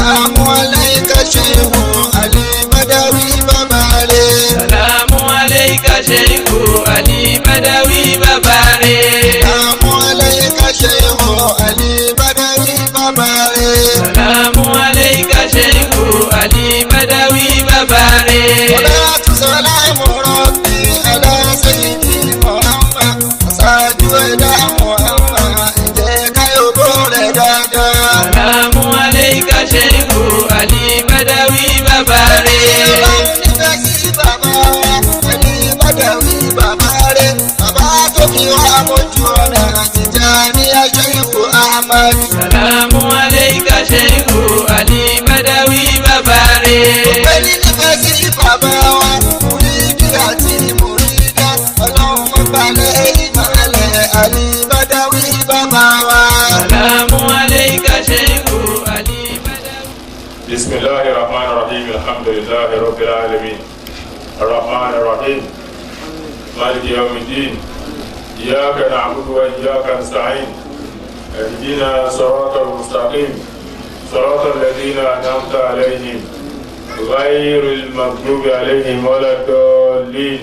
Salamu alayka Sheikhu Ali Badawi Babare. Salamu alayka Sheikhu Ali Badawi Babare. Salamu alayka Sheikhu Ali Badawi Babare. Salamu alayka Sheikhu Ali Badawi Babare. Salatu salamu rabbi ala sayyidi Muhammad asaju eda Muhammad ije kayo bore dada. Salamu alayka Sheikhu Ali Badawi Babare. Badawi Babare, bàbá tó fi wá mojú ọ̀nà Tijaniya Sheikhu Ahmad. Salamu alayka Sheikhu Ali Badawi Babare. Òpèlí nífẹ̀ẹ́ sí bàbá wa, mùrídì àti mùrídà, ọlọ́run mọ́ balẹ̀ ìmọ̀lẹ̀ Ali Badawi bàbá wa. Salamu alayka Sheikhu Ali Badawi. Bismillahir Rahmanir Rahim. Alhamdulillahi Rabbil Alamin. Ar-Rahmanir Rahim. مالك يوم الدين إياك نعبد وإياك نستعين اهدنا صراط المستقيم صراط الذين أنعمت عليهم غير المغضوب عليهم ولا الضالين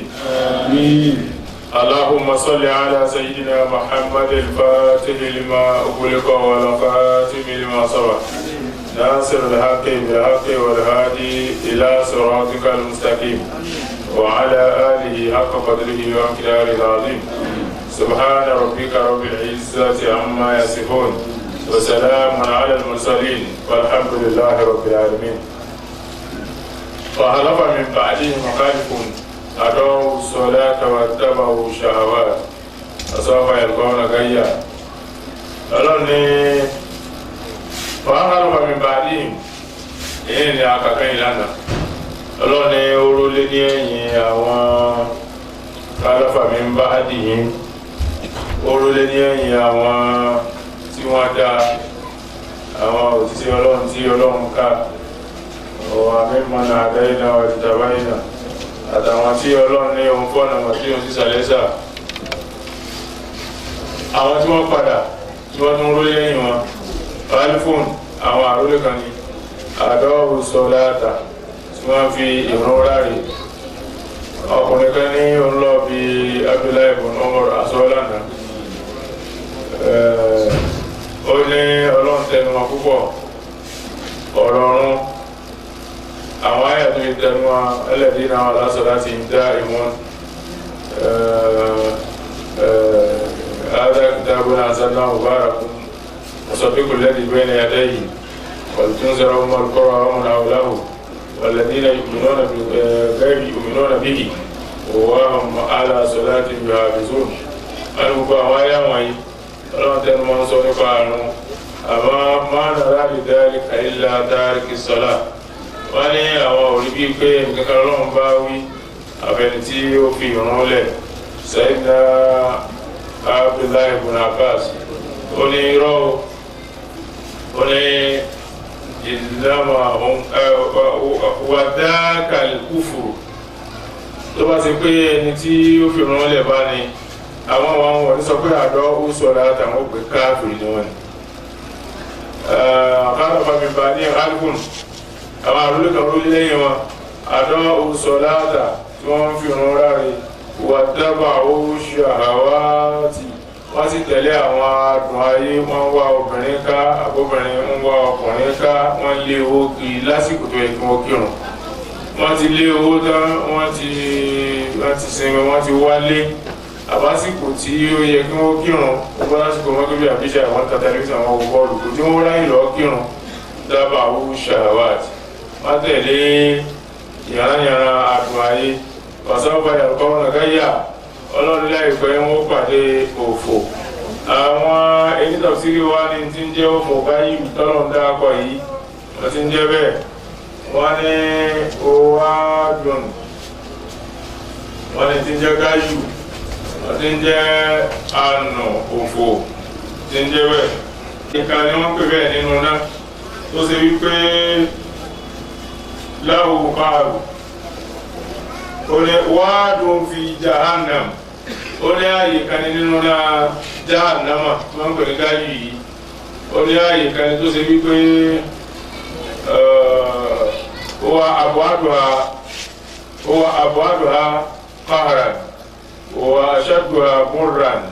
آمين. اللهم صل على سيدنا محمد الفاتح لما أغلق والخاتم لما سبق ناصر الحق بالحق والهادي إلى صراطك المستقيم وعلى آله حق قدره ومقداره العظيم. سبحان ربك رب العزة عما يصفون وسلام على المرسلين والحمد لله رب العالمين. فخلف من بعدهم خلف أضاعوا الصلاة واتبعوا الشهوات فسوف يلقون غيا. ọlọ́ni فخلف من بعدهم èyí ni akàkẹ́ ìlànà ọlọ́ni orólé ní ẹ̀yìn àwọn kálọ́fà mi ń bá dìyín orólé ní ẹ̀yìn àwọn tí wọ́n dá àwọn òtítí ọlọ́run tí ọlọ́run ká ọ̀wọ́ àmìmọ́nà àdáyìnà ọ̀dìtàbáyìnà àtàwọn tí ọlọ́run ní ohun fọ́nà tí ó sì sàlẹ́sà àwọn tí wọ́n padà tí wọ́n tún rólé lẹ́yìn wọn pálífóòn àwọn àrólé kan ní àdọ́wò sọ́láàtà tí wọ́n fi ìrún ráre ọkùnrin kan ní ọlọ́ bí Abdullahi ibn Umar asọ́lánà ó ní ọlọ́run tẹnumọ́ púpọ̀ ọ̀rọ̀ ọ̀run àwọn àyàtò ìtẹnumọ́ ẹlẹ́dínà aláṣọ láti dá ìwọ̀n هذا كتابنا أنزلناه مبارك مصدق الذي بين يديه ولتنذر أم القرى ومن حوله والذين يؤمنون به وهم على صلاتهم يحافظون. gbogbo àwọn ayé àwọn yìí ọlọ́run tẹnu máa ń sọ nípa àrùn àmọ́ máa nàrá lè dárí kàílà dárí kì sọ́lá wọ́n ní àwọn òrí bíi pé nǹkan ọlọ́run bá wí àfẹni tí ó fi ìrún lẹ̀ Sayyidina Abdullahi ibn Abbas ó ní irọ́ ó ní ìlànà wàdáàkà kúfùrù tó bá ti pé ẹni tí ó fi ìrún lẹ̀ bá ní àwọn wọ́n ní sọ pé àdọ́ ó sọ̀rọ̀ àtàwọn òpè káàfìrì ni wọ́n ni àkàràfà mi bá ní algun àwọn àrólé kan rólé lẹ́yìn wọn àdọ́ ó sọ̀rọ̀ àtà tí wọ́n fi rún ráre wà dábà ó ṣàwátì wọ́n sì tẹ̀lé àwọn adùn ayé wọ́n wá obìnrin ká àbóbìnrin ń wá ọkùnrin ká wọ́n lé owó kiri lásìkò tó yẹ kí wọ́n kírun wọ́n ti lé owó tán wọ́n ti sinmi wọ́n ti wálé àbásìkò tí ó yẹ kí wọ́n kírun gbogbo lásìkò wọn tóbi àbíṣà àwọn tẹlifíṣàn àwọn bọ́ọ̀lù kò tí wọ́n ráyè lọ kírun dábàá ó ṣàwàt wọ́n tẹ̀lé yàrá àdùn ayé ọ̀sánfà yàrá wọn gáyà ọlọ́run láìpẹ́ wọn pàdé òfò àwọn ènìyàn sírí wa ní ti ń jẹ́ òfò báyìí tọ́lọ̀ ń dákọ̀ yìí wọ́n ti ń jẹ́ bẹ́ẹ̀ wọ́n ní owó àdùn wọ́n ní ti ń jẹ́ gáyù wọ́n ti ń jẹ́ ànà òfò ti ń jẹ́ bẹ́ẹ̀ ìka ni wọ́n pè bẹ́ẹ̀ nínú náà tó ṣe wípé láwùú káàrù ó ní wádùn fi jahannam ó ní ààyè kan nínú náà jahannama tí wọ́n ń pè ní gáyù yìí ó ní ààyè kan tó ṣe wípé هو أبعدها قهرا وأشدها مرا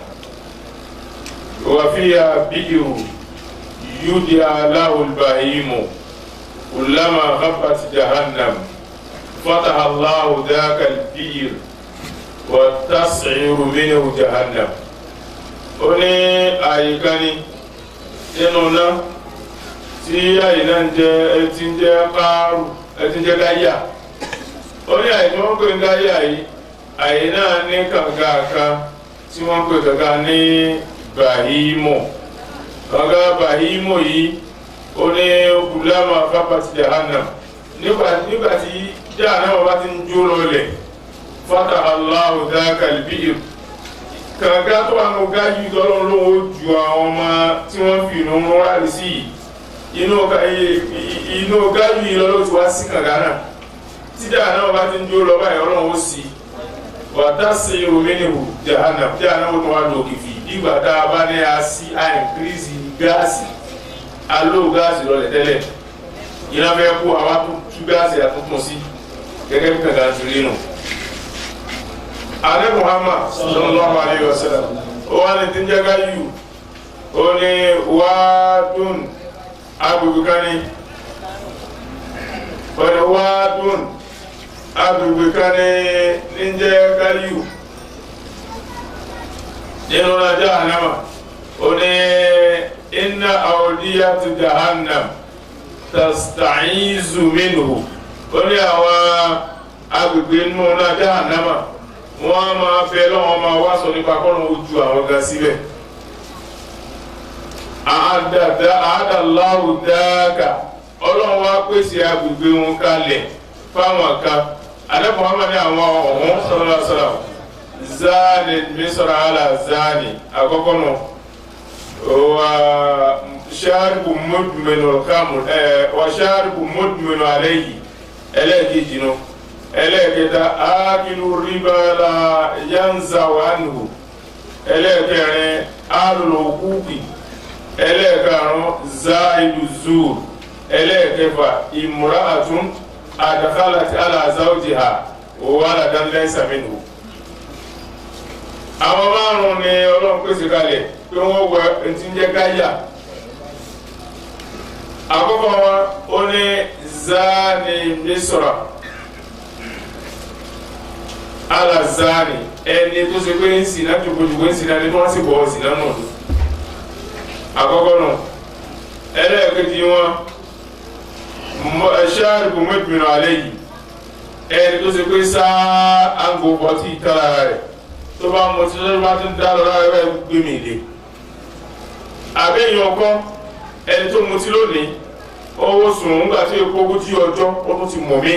وفيها بئر يدعى له البهيم كلما خفت جهنم فتح الله ذاك البئر وتسعر منه جهنم. ó ní àyíká ní nínú náà tí àyè náà ń jẹ ẹtí ń jẹ káàrù ẹtí ń jẹ gáyà. ó ní àyè tí wọ́n pè ń gáyà yìí àyè náà ní kànga kan tí wọ́n pè kànga ní bàhímù. kànga bàhímù yìí ó ní kùlámà fápátì jahannam nígbà tí jahannam bá ti ń jó lọlẹ̀ fata Allahu dhaka al-bi'r. kànga tó àwọn ọ̀gá yìí lọ́rùn ló ń ju àwọn ọmọ tí wọ́n fi inú rárá sí inú ọ̀gá yìí lọ́rùn tí wá sí kànga náà tí jahannam bá ti ń jó lọ báyìí ọlọ́run ó sì wa tas'iru minhu jahannam tó wá lò kìfì ìgbà tá a bá ní a sí àìkírísì gáàsì aló gáàsì lọlẹ̀ tẹ́lẹ̀ iná fẹ́ kó àwa tú gáàsì àtúntún sí gẹ́gẹ́ bí kànga ti rí nù. alẹ́ Muhammad sallallahu alayhi wa sallam ó wá ní tí ń jẹ́ gáyù ó ní wádùn agbègbè kan ní ó ní wádùn agbègbè kan ní ń jẹ́ gáyù nínú ọjọ́ ànámà ó ní inna awdiyatu jahannam tasta'izu minhu ó ní àwọn agbègbè inú ọjọ́ ànámà wọ́n máa fẹ́ lọ́wọ́ máa wá sọ nípa kọ́nà ojú àwọn gan síbẹ̀. àádàláwù dáàkà ọlọ́run wá pèsè agbègbè wọn kalẹ̀ fáwọn kan adẹ́kùn wọn máa ní àwọn ọ̀hún sọ̀rọ̀ zani mísọ̀rọ̀ àlà zani àkọ́kọ́ nù wà ṣáàrìbù mọ́dùmẹ́nu kámù wà ṣáàrìbù mọ́dùmẹ́nu alẹ́ yìí ẹlẹ́ẹ̀kejì nù. ẹlẹ́ẹ̀kẹta ákìlú ríbá la yánza wánìhù ẹlẹ́ẹ̀kẹrin alùlùkúkì ẹlẹ́ẹ̀karùn záìlú zúr ẹlẹ́ẹ̀kẹfà ìmúra'atún àdàkálàtì aláàzáwòjìhà wàlàdán laysa minhu. àwọn márùn ni ọlọ́run pèsè kalẹ̀ pé wọ́n wọ ẹtí ń jẹ́ gáyà. àkọ́kọ́ wọn ó ní zani misra alazani ẹni tó ṣe pé ń sìn náà jòkójòkó ń sìn náà ni wọ́n sì bọ̀ ọ̀sìn náà nù. àkọ́kọ́ nù ẹlẹ́ẹ̀kejì wọn ṣáàrìbù mọ́tìmínà alẹ́ yìí ẹni tó ṣe pé sáà àǹgò bọ́tì ìtara rẹ̀ tó bá mọ tí wọ́n bá tún dá lọ́la rẹ̀ gbé mi lé. àbẹ́yìn ọkọ ẹni tó mutí lónìí owó sùn nígbà tí èkó ogójì ọjọ́ ó tún ti mọ̀ mí.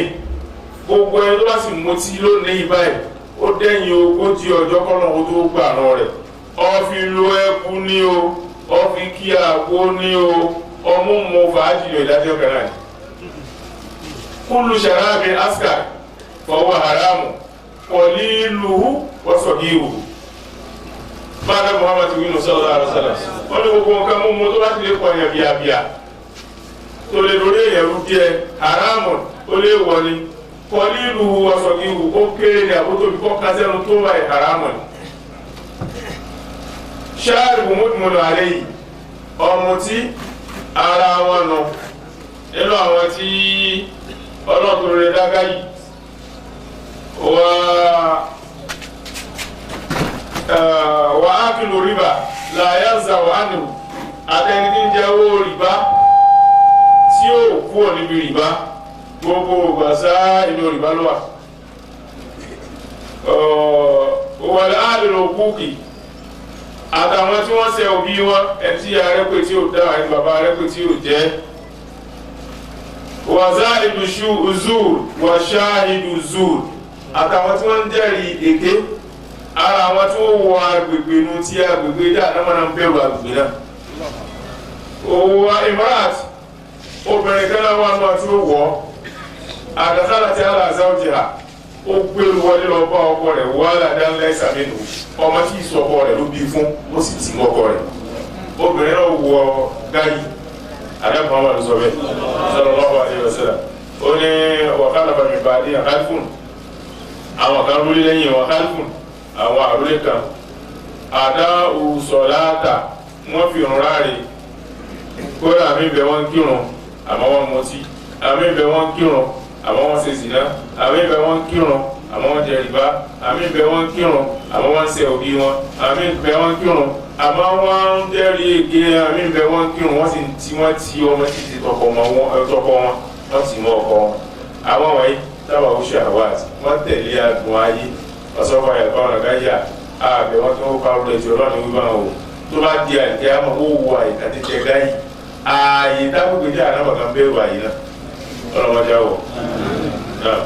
gbogbo ẹni tó bá sì mutí lónìí báyìí ó dẹ́yìn ogójì ọjọ́ kọ́nà ó tó gbà náà rẹ̀. ọ̀fi lo ẹkú ní o ọ̀fi kí àgbo ní o ọmú mu fàájì lò ìdájọ́ kan náà. kullu sharabi askar fahuwa haramu qaliluhu wa sagiruhu. báyìí Muhammad wínú sallallahu alaihi wasallam wọ́n ní gbogbo nǹkan mú tó bá ti lè pọ̀ yẹn bíabíà tó lè lórí èèyàn rú díẹ̀ haramu ó lè wọ̀ ni qaliluhu wa sagiruhu ó kéré ní àbótóbi kọ́ kásẹ́nu tó wáyé haramu ni. sharibu mudmunu alayhi ọ̀mùtí ara wọn nù nínú àwọn tí ọlọ́dún rẹ̀ dágá yìí wà á kìlò rìbá làyàzà wà á nù àtẹnidí ń jẹ owó rìbá tí ó kúrò níbi rìbá gbogbo gbàsá inú rìbá ló wà lè àdìrò kúkì àtàwọn tí wọ́n ṣe òbí wọn ẹtí arẹ́pẹ̀ tí ó dá àti bàbá arẹ́pẹ̀ tí ó jẹ́ wàzáìdù zúr wàṣáìdù zúr àtàwọn tí wọ́n ń jẹ́rìí èké ara àwọn tí wọ́n wọ agbègbè nu tí agbègbè dá àdámọ́nà ń bẹ̀rù agbègbè náà. òwò imrat obìnrin kan náà wà náà tí ó wọ̀ àdàkálà tí aláàzáwòjìhà ó gbèrú wọlé lọ bá ọkọ rẹ̀ wàhálà dán laysa minhu ọmọ tí ìsọkọ rẹ̀ ló bí fún ó sì tì mọ́kọ rẹ̀ obìnrin náà wọ gáyì àdàkùn àwọn àdùsọ bẹ́ẹ̀ sallallahu alaihi wasallam ó ní wàhálà bàmí bàdí àkálífùn àwọn kan rúlé lẹ́yìn àkálífùn àwọn àrólé kan àdá òsọ̀láàtà wọ́n fi hàn ráre kódà àmì ibẹ̀ wọ́n ń kírun àmọ́ wọ́n mutí àmì ibẹ̀ wọ́n ń kírun àmọ́ wọ́n ṣe zìnà àmì ibẹ̀ wọ́n ń kírun àmọ́ wọ́n jẹ rìbá àmì ibẹ̀ wọ́n ń kírun àmọ́ wọ́n ń ṣe òbí wọn àmì ibẹ̀ wọ́n ń kírun àmọ́ wọ́n ń jẹ́rìí èké àmì ibẹ̀ wọ́n ń kírun wọ́n sì ti ọmọ títí tọkọ wọn wọ́n sì mọ ọkọ wọn. àwọn wọ̀nyí sábà ó ṣe àwáàtì wọ́n tẹ̀lé àgùn ayé ọ̀sọ́fà ẹ̀kọ́ ọ̀nà gáyà ààbẹ̀ wọ́n tó ń pa ọ̀rọ̀ ètò ọlọ́run wíwá o tó bá di àìkẹ́ àmọ́ ó wọ àyíká títẹ̀ gáyì ààyè dábògbèjà ànábàkan bẹ́ẹ̀rù àyè náà ọlọ́mọdé àwọ̀ náà.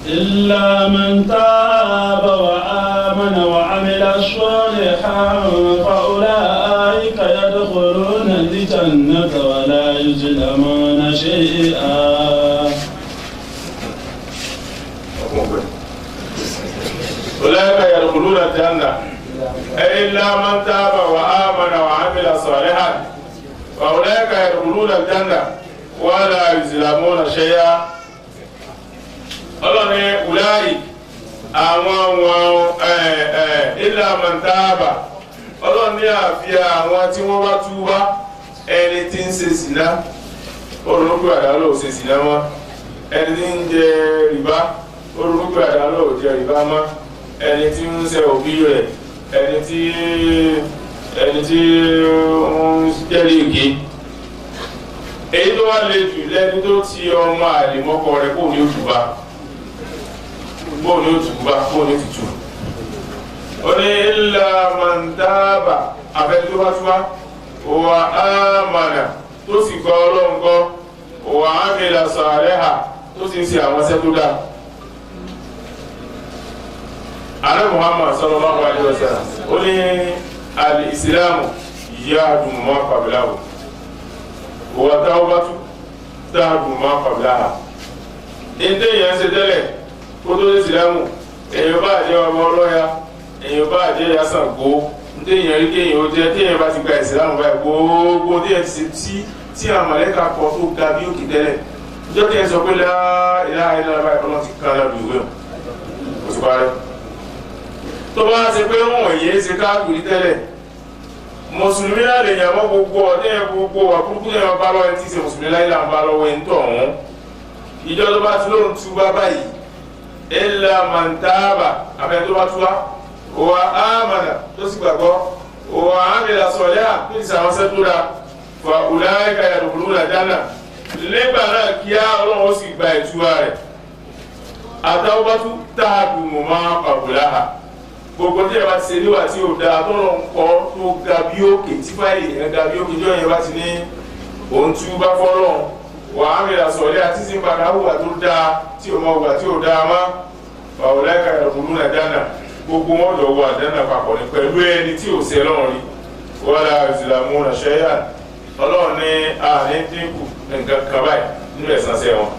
إلا من تاب وآمن وعمل صالحا فأولئك يدخلون الجنة ولا يظلمون شيئا. أولئك يدخلون الجنة إلا من تاب وآمن وعمل صالحا فأولئك يدخلون الجنة ولا يظلمون شيئا. ọlọ́ni wùláyì àwọn ilà mọ̀ntàbà ọlọ́ni àfi àwọn tí wọ́n bá túbá ẹni tí ń ṣe sìná olùkú àdálò ṣe sìná mọ́ ẹni tí ń jẹ rìbá olùkú àdálò jẹ rìbá mọ́ ẹni tí ń ṣe òbí rẹ̀ ẹni tí ń jẹ́rìí èké èyí tó wá lè jù lẹ́ni tó ti ọmọ àlèmọ́kọ rẹ̀ kò ní òtúbá bóòlù òtùbá bóòlù tutù ó ní ilà mọ̀ntàbà àfẹ́túbátúbá wà ámànà tó sì gbọ́ ọlọ́nkọ́ wà ámìlà sàlẹ́hà tó sì ń ṣe àwọn iṣẹ́ tó dáa. ààrẹ Muhammad sallallahu alaihi wasallam ó ní al-Islamu yahdumu ma qablahu wà tawbatu tahdumu ma qablaha. ìdí yẹn ṣe tẹ́lẹ̀ kótó ìsìlámù èèyàn bá jẹ́ ọmọ ọlọ́ya èèyàn bá jẹ́ yasàngó téèyàn rí kéèyàn ó jẹ́ téèyàn bá ti gba ìsìlámù báyìí gbogbo téèyàn ti ṣe tí àmàlẹ́kà kọ tó ga bí òkè tẹ́lẹ̀ ìjọ téèyàn sọ pé láìlá ìlànà báyìí ọlọ́run ti kan lábì ìwé o ti parẹ́. tó bá ṣe pé wọn ò yé ṣe káàkiri tẹ́lẹ̀ mùsùlùmí náà lè yàn mọ́ gbogbo ọ̀dẹ́ gbogbo àkúrúkú yẹn bá lọ́wọ́ ẹni tí ṣe mùsùlùmí láyé là ń bá lọ́wọ́ ẹni tó ọ̀hún ìjọ tó bá ti lóun túbá báyìí illa man taba abẹ́ tó bá túwá wa amana tó sì gbàgbọ́ wa amila salihan tó sì sàwọn sẹ́túra fa ulaika yadkhuluna janna nígbà náà kí á ọlọ́run ó sì gba ìtura rẹ̀ àtàwọ́bátú tahdumu ma qablaha gbogbo tí ẹ bá ti ṣe níwà tí ò dáa tó lọ ń kọ́ tó ga bí òkè tí fáìlì yẹn ga bí òkè tí ọ̀yẹ́ bá ti ní òun tú bá fọ́lọ́run wà amila salihan tí sì ń padà hùwà tó dáa tí ò mọ hùwà tí ò dáa má fàwọlẹ́ka yadkhuluna janna gbogbo wọn lọ wọ àjánà papọ̀ ní pẹ̀lú ẹni tí ò ṣe lọ́rùn rí wala yuzlamuna shay'an ọlọ́run ní àní dínkù nǹkan kan báyìí nínú ẹ̀san ṣẹ́ wọn.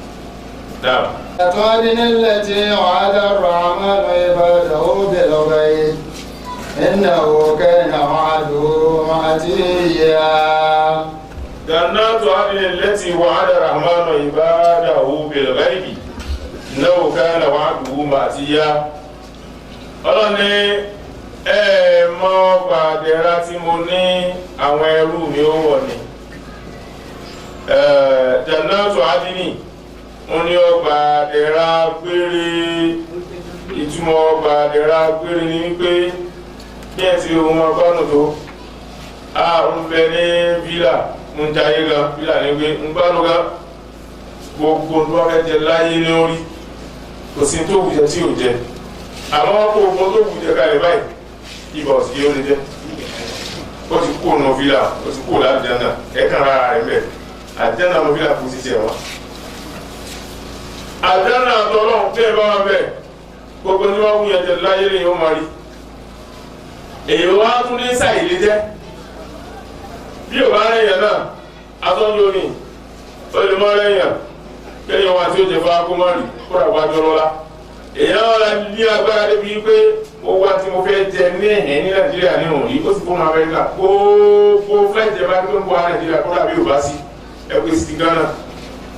أتوادن التي وعد الرحمن عباده بالغيب إنه كان وعده مأتيا. جنات عدن التي وعد الرحمن عباده بالغيب náwó káyọ̀ wà dùwù màtíyá ọlọ́ni mọ gbàdẹ́ra tí mo ní àwọn ẹrú mi ó wọ̀ ni jannatu adini wọ́n ní ọgbà àdẹ̀ra gbére ìtumọ̀ ọgbà àdẹ̀ra gbére ni wípé bí ẹ̀ tí ohun ọgbọ́nù tó ń bẹ ní fílà ń jayé gan fílà ní pé ń gbọ́nù gan gbogbo lọ́rẹ́ jẹ láyé ní orí kò sí tó wùjẹ tí ò jẹ àmọ́ kó ogun tó wùjẹ kalẹ̀ báyìí ibà ọ̀sì yóò lè jẹ ó ti kó nù fílà ó ti kó láàjánà ẹ̀kan rárá rẹ̀ mẹ́ àjánà nù fílà kò sí tiẹ̀ wá àjánà tọ́lọ́ tẹ́ bá wà bẹ́ẹ̀ gbogbo ní wọ́n wùyẹn jẹ láyé lè yóò máa rí èyí wá tún ní sàìlè jẹ́ bí ò bá rẹ̀ yẹn náà atọ́jú omi olùmọ̀ rẹ̀ yẹn kéèyàn wá tí ó jẹ fún akómọ́rì kóra wájú ọlọ́lá èèyàn ọ̀la ní agbára débi pé mo wá tí mo fẹ́ jẹ ní ẹ̀hẹ́ ní nàìjíríà ní òun yìí ó sì fún amẹ́ríkà gbogbo fẹ́ jẹ bá tó ń bọ́ nàìjíríà kóra bí ò bá sí ẹgbẹ́ sí Ghana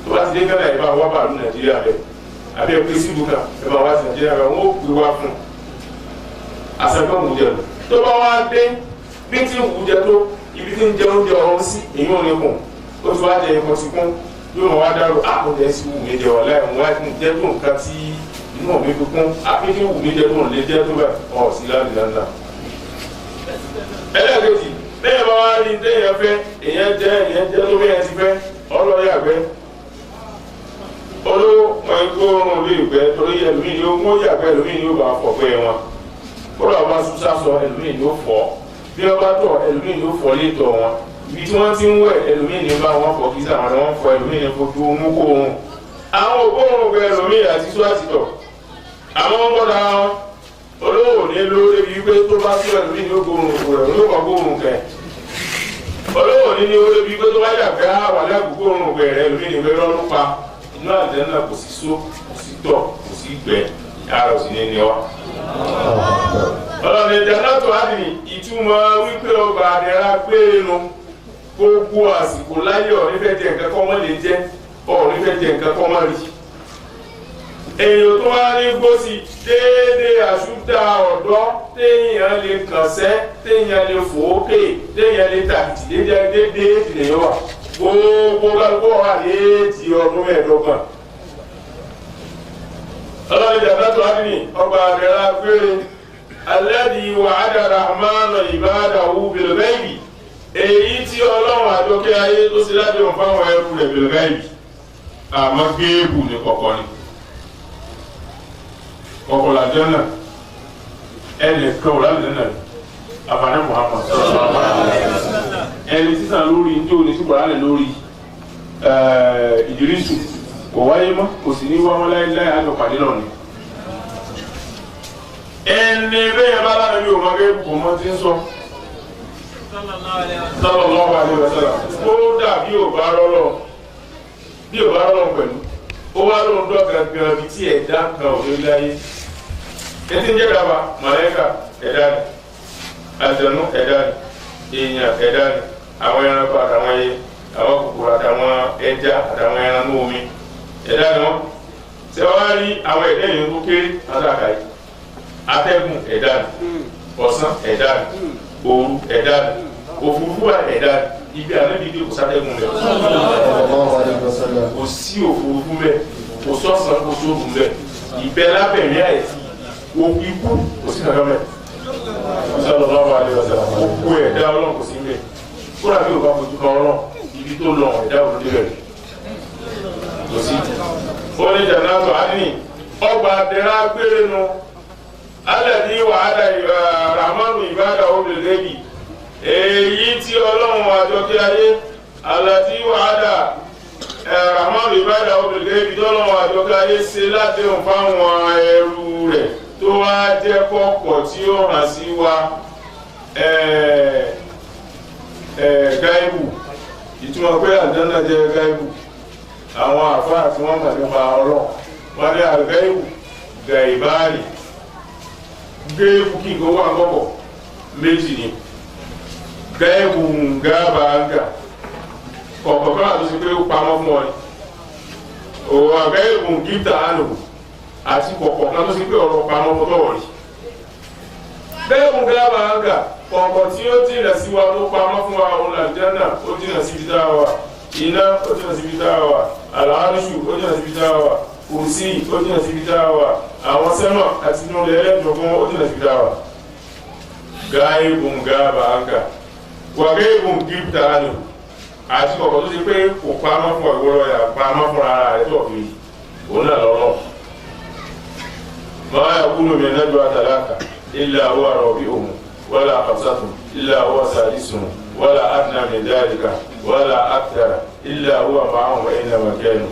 tó bá ti dé Ghana ẹ bá wá bàálù Nàìjíríà bẹ àbí ẹ pé sílùú kan ẹ bá wá sí Nàìjíríà bẹ wọn ó pè wá fún àṣẹgbọn wùjẹ lọ tó bá wá dé bí tí wùjẹ tó ibi tí ń jẹ oúnjẹ ọ̀hún sí èyí ò ní kùn ó ti wá jẹ ẹ̀kọ́ ti kún yóò mọ̀ wá dárò àkùnjẹ sí wù mí jẹ ọ̀la ẹ̀ wọ́n á jẹ́ tó nǹkan tí inú mi fi kún àpéjì wù mí jẹ tó lè jẹ́ tó bẹ̀ ọ̀ sí láti lánàá. ẹlẹ́ẹ̀kejì lẹ́yìn bá wá rí téèyàn fẹ́ èèyàn jẹ́ tó bẹ́ẹ̀ ti fẹ́ ọlọ́yàgbẹ́ olówó máa ń gbóòórùn lé ìgbẹ́ torí ẹlòmíì yóò mú yàgbẹ́ ẹlòmíì yóò bá fọ̀gbẹ́ wọn kódà bá súnsá sọ ẹlòmíì yóò fọ́ bí wọ́n bá tọ̀ ẹlòmíì yóò fọ́ létọ̀ wọn ibi tí wọ́n ti ń wẹ̀ ẹlòmíì ní bá wọn fọ kí sàwọn ni wọ́n fọ ẹlòmíì ní fojú mú kó wọn. àwọn ògbóòrùn bẹ ẹlòmíì àti tó àti tọ̀ àwọn ń gbọ́dọ̀ wọn olówó ní lórí wípé tó bá tó ẹlòmíì ní ògbóòrùn rẹ̀ ló kọ́ gbóòrùn kẹ̀ olówó ní lórí wípé tó bá yàgbẹ́ àwàlẹ́ àgbóòrùn rẹ̀ ẹlòmíì ní lórí ọdún pa inú àjẹ́ náà kò sí só kò sí tọ̀ kò sí gbẹ yàrá òsì ní wa. ọlọ́run ìdáná tó á ní ìtumọ̀ wípé ọgbà àdẹ́rà gbére nu gbogbo àsìkò láyé ọ̀rí fẹ́ jẹ nǹkan kọ́ mọ́ lè jẹ́ ọ̀rí fẹ́ jẹ nǹkan kọ́ mọ́ rí. èèyàn tó wá ní gbósì déédéé àṣùdá ọ̀dọ́ téèyàn lè kànṣẹ́ téèyàn lè fòókè téèyàn lè tàkìtì déédéé ìdílé wà gbogbo kálukú wà léèdì ọdún mẹ́ẹ̀ẹ́dọ́gbọ̀n. ọlọ́run ìjàmbá tó wá ní ọgbà àdẹ́rà gbére alladhi wa'ada rahmanu ibadahu bil ghaibi èyí tí ọlọ́run àjọkẹ́ ayé tó ṣe láti wọn fáwọn ẹrú rẹ̀ bil ghaibi àmọ́ géèbù ní kọ̀kọ́ ni kọ̀kọ́ làjọ náà ẹnì kan ò lálẹ́ náà àfààní Muhammad ẹni sísan lórí ní òní sí kọ̀ọ̀lá lórí Ìdírísù kò wáyé mọ́ kò sì ní wọ́n láéláé àjọpàdé náà ni ẹni bẹ́ẹ̀ bá lára bí òun agẹ́ kò mọ́ ti ń sọ sallallahu alaihi wasallam ó dà bí ò bá rọ́lọ́ pẹ̀lú ó wá lóun dọ́ gangan bí tí ẹ̀dá kan ò lórí láyé ẹtí ń jẹ́ dàbà màlẹ́kà ẹ̀dá ni àjẹnú ẹ̀dá ni èèyàn ẹ̀dá ni àwọn ẹranko àtàwọn ẹyẹ àwọn kòkòrò àtàwọn ẹja àtàwọn ẹran ní omi ẹ̀dá ni wọ́n ṣe wá rí àwọn ẹ̀dá yìí tó kéré látàkà yìí atẹ́gùn ẹ̀dá ni ọ̀sán ẹ̀dá ni òru ẹ̀dá ni òfurufú ẹ̀dá ni ibi ànábìdì kò sátẹ́gùn rẹ̀ kò sí òfurufú bẹ́ẹ̀ kò sọ́sàn kò sóòrùn bẹ́ẹ̀ ìbẹ́ lábẹ̀mí àìsí òkú ikú kò sí kankan bẹ́ẹ̀ sallallahu alaihi wasallam òkú ẹ̀dá ọlọ́run kò sí bẹ́ẹ̀ kóra bí òbá fojú kan ọlọ́run ibi tó lọ ẹ̀dá òru débẹ̀ kò sí. ó ní jannatu adni ọgbà àdẹ́rà gbére nu alladhi wa'ada rahmanu ibadahu bil ghaibi èyí tí ọlọ́run àjọkẹ́ ayé alladhi wa'ada rahmanu ibadahu bil ghaibi tí ọlọ́run àjọkẹ́ ayé ṣe ládéhùn fáwọn ẹrú rẹ̀ tó wá jẹ́ kọ́kọ́ tí ó hàn sí wa gáíbù ìtumọ̀ pé àjọ́nà jẹ́ gáíbù àwọn àfáà tí wọ́n mọ̀ nípa ọlọ́run wọ́n ní àgáíbù gàìbáàrì géèbù kí nǹkan wà kọ́kọ́ méjì ni géèbù gáàbà ńgà kọ̀ọ̀kọ̀ kan àti ṣe pé ó pamọ́ fún ọ ni òwò géèbù gíta ánù àti kọ̀ọ̀kọ̀ kan tó ṣe pé ọ̀rọ̀ pamọ́ fún tọ̀wọ̀ rí géèbù gáàbà ńgà kọ̀ọ̀kọ̀ tí ó jìnà sí wa tó pamọ́ fún wa òun àlùjánnà ó jìnà síbi tá a wà iná ó jìnà síbi tá a wà àlàáríṣù ó jìnà síbi tá a wà kùsì ó jìnà síbi tá a wà àwọn sẹ́mọ̀ àti inú rẹ̀ ẹlẹ́dọ̀gbọ́n ó jìnà síbi tá a wà. gáìbùn gáàbà áńkà wà gáìbùn gíptà ánù àti kọ̀kọ̀ tó ti pé kò pamọ́ fún ìwọ́rọ̀ yà pamọ́ fún ara rẹ̀ tó fi òun náà lọ́rọ̀. máa yà kúlò mi náà ju àtàlákà illa huwa rabi'uhum wala khamsatun illa huwa sadisuhum wala adna min dhalika wala akthara illa huwa ma'ahum aynama kanu.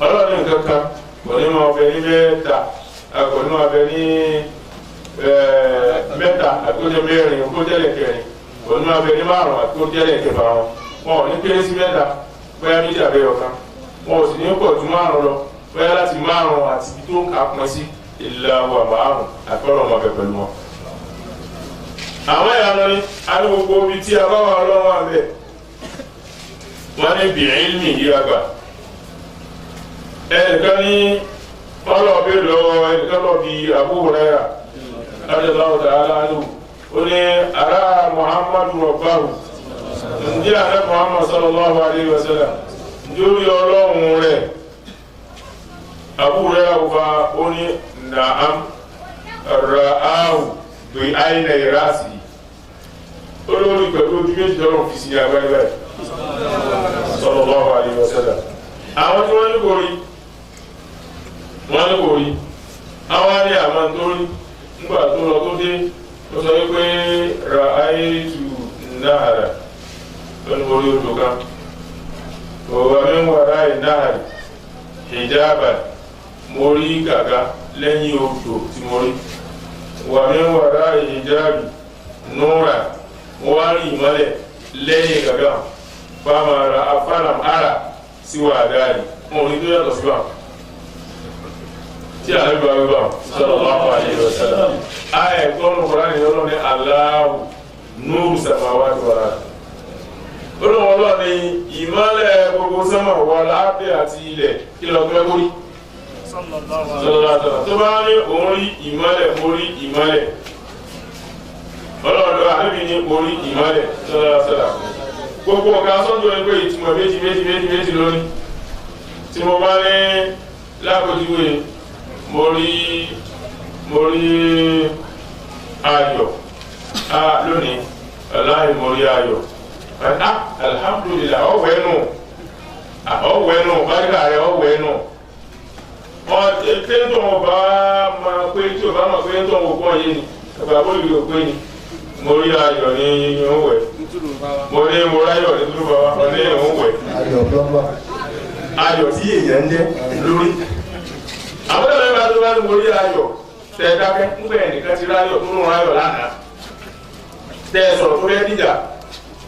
ọlọ́run nǹkan kan kò ní máa bẹ ní mẹ́ta kò ní máa bẹ ní mẹ́ta àtúndé mẹ́rin àtúndé kẹrin kò ní máa bẹ ní márùn àtúndé kẹfà wọn ò ní kéré sí mẹ́ta bóyá méjì àbẹ́ ọ̀kan wọn ò sì ní pọ̀ ju márùn lọ bóyá láti márùn àti ibi tó ń kà pọ̀ sí illa huwa ma'ahum àtọ́rọ̀ ọmọ bẹ pẹ̀lú wọn. àwọn ìyànà ni a ní gbogbo ibi tí a bá wà lọ́wọ́ àbẹ̀ wọ́n ní bi ilmi yí àgbà ẹnìkan ní ọlọ́ọ̀bẹ lọ́wọ́ ẹnìkan lọ́ọ̀ bí Abu Hurairah radiyallahu ta'ala anhu ó ní ará Muhammadu rabbahu ǹjẹ́ àrẹ Muhammad sallallahu alayhi wa sallam lórí ọlọ́run rẹ̀ Abu Hurairah wà ó ní na'am ra'ahu bi ayna ra'si olórí pẹ̀lú ojú méjì lọ́rùn fi sí agbáyé sallallahu alayhi wa sallam àwọn tí wọ́n ní kò rí àwọn ní àmà tó rí nígbà tó lọ tó dé ó sọ wípé ra'aytu nahara lọ́nà orí odò kan òwà mẹ́wàá ráì nahari hijaban mo rí gàgá lẹ́yìn odò tí mo rí wà mẹ́wàá ráì hijabi nura mo wá rí ìmọ́lẹ̀ lẹ́yìn gàgá fámàrà afánàm ara síwá àdáyé mo rí tó yàtọ̀ síwá tí a lẹ́gbà wíwá sallallahu alaihi wasallam ayẹ̀ gbọ́nù kọ̀ránì lọ́nà ní Allahu nuru samawati wal ard olóòwò lọ ní ìmọ́lẹ̀ gbogbo sánmà wà láàbẹ̀ àti ilẹ̀ kí lọ gbẹ́ mórí tó bá ní òun rí ìmọ́lẹ̀ mórí ìmọ́lẹ̀ ọlọ́ọ̀dọ́ àníbi ní mórí ìmọ́lẹ̀ sọ́lọ́sọ́lá gbogbo ọ̀gá sọ́jọ́ ẹgbẹ́ ìtumọ̀ méjì lónìí tí mo bá ní lápòjúwe mo rí ayọ̀ lónìí aláì mo rí ayọ̀ alhamdulillah ọ̀wẹ́nu báríkà rẹ̀ ọ̀wẹ́nu tẹ́ntọ̀ wọn bá máa pé tí o bá máa pé tẹ́ntọ̀ wọn gbọ́n yé ni ẹ̀bà bóyí ò pé ni mo rí ayọ̀ ní ìwẹ̀ mo ráyọ̀ ní túrú bàbá mo ní ìwẹ̀ ayọ̀ tí èèyàn ń jẹ́ lórí àwọn ọ̀dọ́ mẹ́ta tó bá ní mo rí ayọ̀ tẹ́ dákẹ́ nígbà ẹnìkan ti ráyọ̀ tó rún ráyọ̀ lánàá tẹ́ sọ̀rọ̀ tó fẹ́ díjà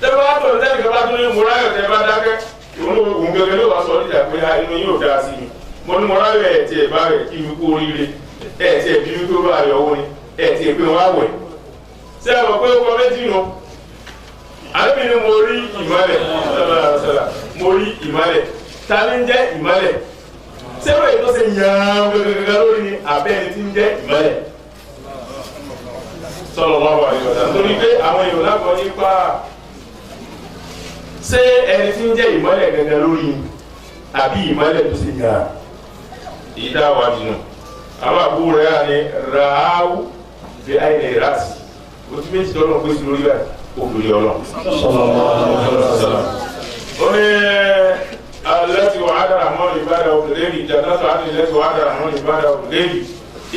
tẹ́ bá tó tẹ́nìkan bá tún ní mo ráyọ̀ tẹ́ bá dákẹ́ òun gẹ́gẹ́ ló wá sọ díjà pé inú yóò dáa sí mi mo ní mo ráyọ̀ ẹ̀ tiẹ̀ bá rẹ̀ kí mi kú oríire ẹ̀ tiẹ̀ bí mi kú bá ayọ̀ owó ni ẹ̀ tiẹ̀ pé wọ́n á wẹ̀ ṣé ẹ mọ̀ pé ó kọ méjì nù àbí ni mo rí ìmọ́lẹ̀ mo rí ìmọ́lẹ̀ ta ni ń jẹ́ ìmọ́lẹ̀ sẹ́wọ̀n èyí tó ṣe yàn gẹ́gẹ́ lórí ni àbẹ́ni tí ń jẹ́ ìmọ́lẹ̀ sallallahu alaihi wasallam torí pé àwọn èèyàn lágbọ́ nípa ṣé ẹni tí ń jẹ́ ìmọ́lẹ̀ gẹ́gẹ́ lórí ni àbí ìmọ́lẹ̀ tó ṣe yàn ìdáwà dìnnà àwọn àbúrò rẹ̀ ni ràáwù bí àìní ìrásì ojú méjì tọ́lọ́ pé sí lórí báyìí òkúri ọlọ́ ó ní alẹ́tì wàhádà àmọ́ ìbádà òkèlérì jannatu àti ilẹ́tì wàhádà àmọ́ ìbádà òkèlérì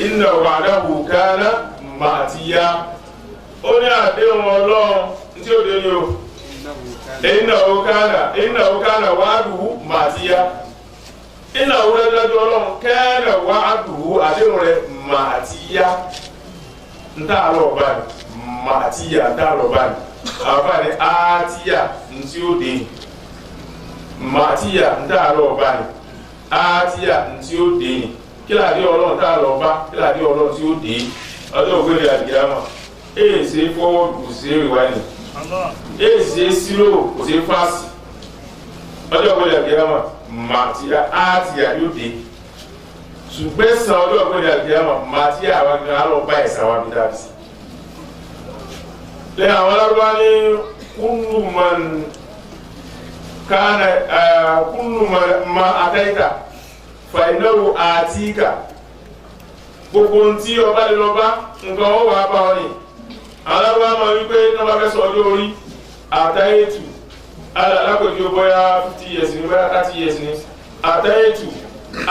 inna wa'dahu kana ma'tiya ó ní àdéhùn ọlọ́run tí ó dé ní o innahu kana wa'duhu ma'tiya innahu dájọ́ ọlọ́run kana wa'duhu àdéhùn rẹ̀ ma'tiya ń tà lọ́ọ̀ báyìí màtíyà dárọ̀ báyìí àbáni àtíyà ntí ó dé màtíyà dárọ̀ báyìí àtíyà ntí ó dé ni kílàdé ọlọ́run dárọ̀ bá kílàdé ọlọ́run tí ó dé ọjọ́ ògbélé àdìyàmọ̀ èyí ṣe fọwọ́dù kò ṣe rìwáìnì èyí ṣe sílò kò ṣe fásì ọjọ́ ògbélé àdìyàmọ̀ màtíyà àtíyà yóò dé ṣùgbẹ́ san ọjọ́ ògbélé àdìyàmọ̀ màtíyà àwọn akẹ́kọ̀ọ́ àlọ́ bá ẹ̀sà wa bí dábì sí. lẹ́yìn àwọn alábàá ní kullu man ataita fa innahu atika gbogbo ntí ọba lè lọ bá nǹkan ó wà bá ọ ní alábàá máa wí pé ní wọ́n bá fẹ́ sọ ọjọ́ orí àtàyètù alákòjú bóyá 50 years ní bóyá 30 years ní àtàyètù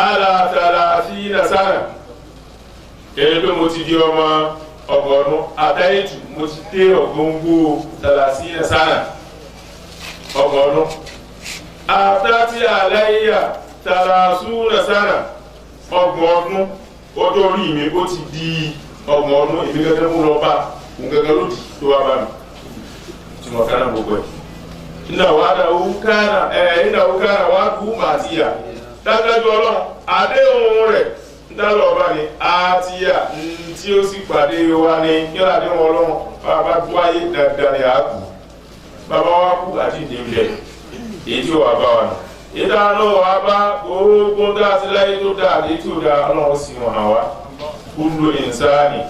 alátàlá sí nasara èyí pé mo ti di ọmọ ọgọ́rùn àtàyètù mo ti dé ọgọ́ngbò tàlàsí nasara ọgọ́rùn àtàtì àlàyé tàlàsú nasara ọgbọ̀n ọdún ọjọ́ orí mi ó ti di ọgbọ̀n ọdún èmi gẹ́gẹ́ mú lọ bá òun gẹ́gẹ́ lòdì tó wá bá mi tí mo kánà gbogbo ẹ̀ ìnáwó kánà wá kú màtíyà dájúdájú ọlọ́run àdéhùn rẹ̀ dálọ́ ọba ni àtìyà tí ó sì pàdé wa ní kíláà àdéhùn ọlọ́run bàbá tó wáyé dandan ni àákù bàbá wa kú àti ìdílé èyí tí ó wà bá wa nù ìdáná wa bá gbogbo dáàtí láyé tó dáadé tí ó dá ọlọ́run sí wọn àwa kullu insani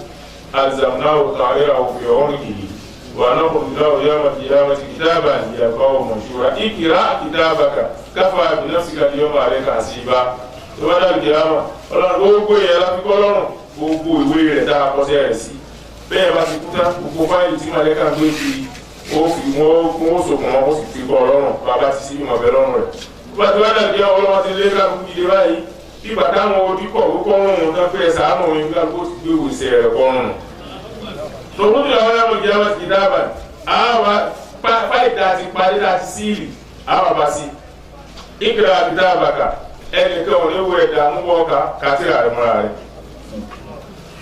alzamnahu ta'irahu fi unqihi wa nakhruju lahu yawma al-qiyamati kitaban yalqahu manshura iqra kitabaka kafa bi nafsika al-yawma alayka hasiba tó bá dàbí kìlámà ọlọ́run gbogbo yẹn láti kọ́ lọ́rùn gbogbo ìwé rẹ̀ dáa kọ́sẹ́ rẹ̀ sí bẹ́ẹ̀ bá ti kú tán gbogbo fáìlì tí màlẹ́kà ń gbé fi wọ́n sòkùn wọn ó sì fi kọ́ ọlọ́run bàbá ti sí ìmọ̀bẹ lọ́rùn rẹ̀ bá ti wá dàbí àwọn ọlọ́wọ́ ti lé káàkiri ìdílé báyìí ìgbà táwọn odíkọ̀ ó kọ́rùn ún tán fẹ́ sàánù òun ká ló ti gbé òwúsẹ̀ rẹ̀ kọ́rùn ún. tòun ní àwọn ẹ̀rọ ìjọba wọn ti dábàá àwa fáìtà àti parí láti síìlì àwa bá sí ìkìlọ̀ àti dábàkà ẹnìkan ò ní wo ẹ̀dá ń wọ́ ọkà kátìrà rẹ̀ múra rẹ̀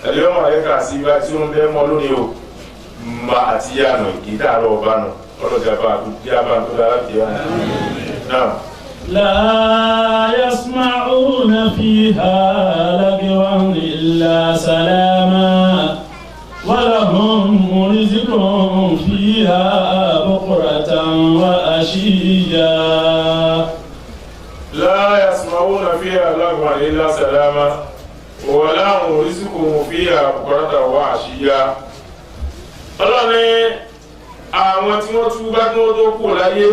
ẹ̀lẹ́ ọmọ rẹ̀ kà sí ibà tí ó ń bẹ́ mọ́ lónìí o ma àti yànà ìdárọ̀ ọba nù ọlọ́jà bá tó dára jẹ́ náà. لا يسمعون فيها لغوا إلا سلاما ولهم رزق فيها بكرة وعشيا لا يسمعون فيها لغوا إلا سلاما ولهم رزق فيها بكرة وعشيا ọlọ́ni àwọn tí wọ́n túbá tí wọ́n tó kù láyé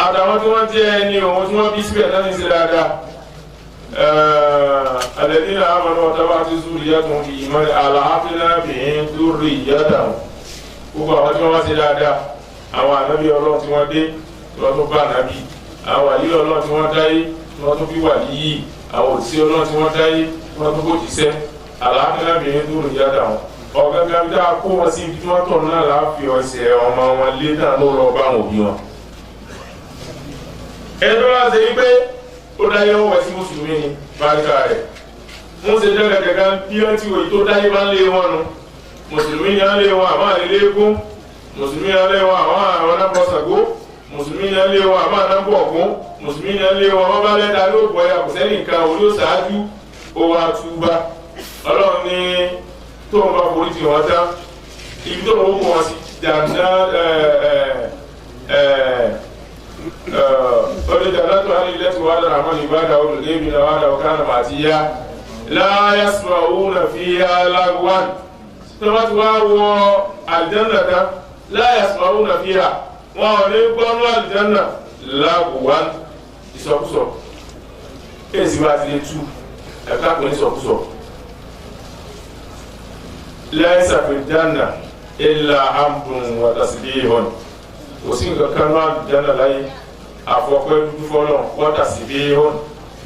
àtàwọn tí wọ́n jẹ́ ẹni òun tí wọ́n bí síbẹ̀ náà ní sí dáadáa alladhina amanu wa taba'athum dhurriyyatuhum bi iman alhaqna bihim dhurriyyatahum gbogbo àwọn tí wọ́n wá sí dáadáa àwọn ànábì ọlọ́run tí wọ́n dé tí wọ́n tó bá ànábì àwọn wàlí ọlọ́run tí wọ́n dáyé tí wọ́n tó bí wàlí yìí àwọn òtísí ọlọ́run tí wọ́n dáyé tí wọ́n tó bó jíṣẹ́ alhaqna bihim dhurriyyatahum ọ̀gángan bí dáa kó wọn sí ibi tí wọ́n tọ̀ náà láàfin ọ̀sẹ̀ ọmọ wọn lé náà ló lọ bá wọn òbí wọn. ẹni tó wá ṣe yí pé ó dáyé wọn wẹ̀ sí mùsùlùmí ni báríkà rẹ̀ wọ́n ṣe jẹ́gẹ̀dẹ̀gá bí wọ́n ti wòye tó dáyé bá ń lé wọn nu mùsùlùmí ni wọ́n lé wọn àwọn àlelé egún mùsùlùmí ni wọ́n lé wọn àwọn anábọ̀ Ṣàngó mùsùlùmí ni wọ́n lé wọn àwọn anábọ̀ Ògún mùsùlùmí ni wọ́n lé wọn wọ́n bá lẹ́ta ló bọ̀ ya kò sẹ́ni nǹkan òun yóò ṣáájú ó wá túbá ọlọ́run ní tó ń bá forí ti wọn tán ibi tó ń wọ́pọ̀ wọn sí dáná ọdún dáná tó hàn ilé tó wà lára àwọn ìbádà olùdébí náà wà láwọn kánà màtí yá láyà sùnmọ̀ òun náà fi yá lágbọ́n tó bá ti wá wọ àlìjánà tán láyà sùnmọ̀ òun náà fi yá wọn ò ní gbọ́nú àlìjánà lágbọ́n ìsọkúsọ èsì bá ti lè tú ẹ̀ka kò ní sọkúsọ. ليس في الجنة إلا حمد وتسبيح وسين كانوا الجنة لاي أفوكوا فلون وتسبيح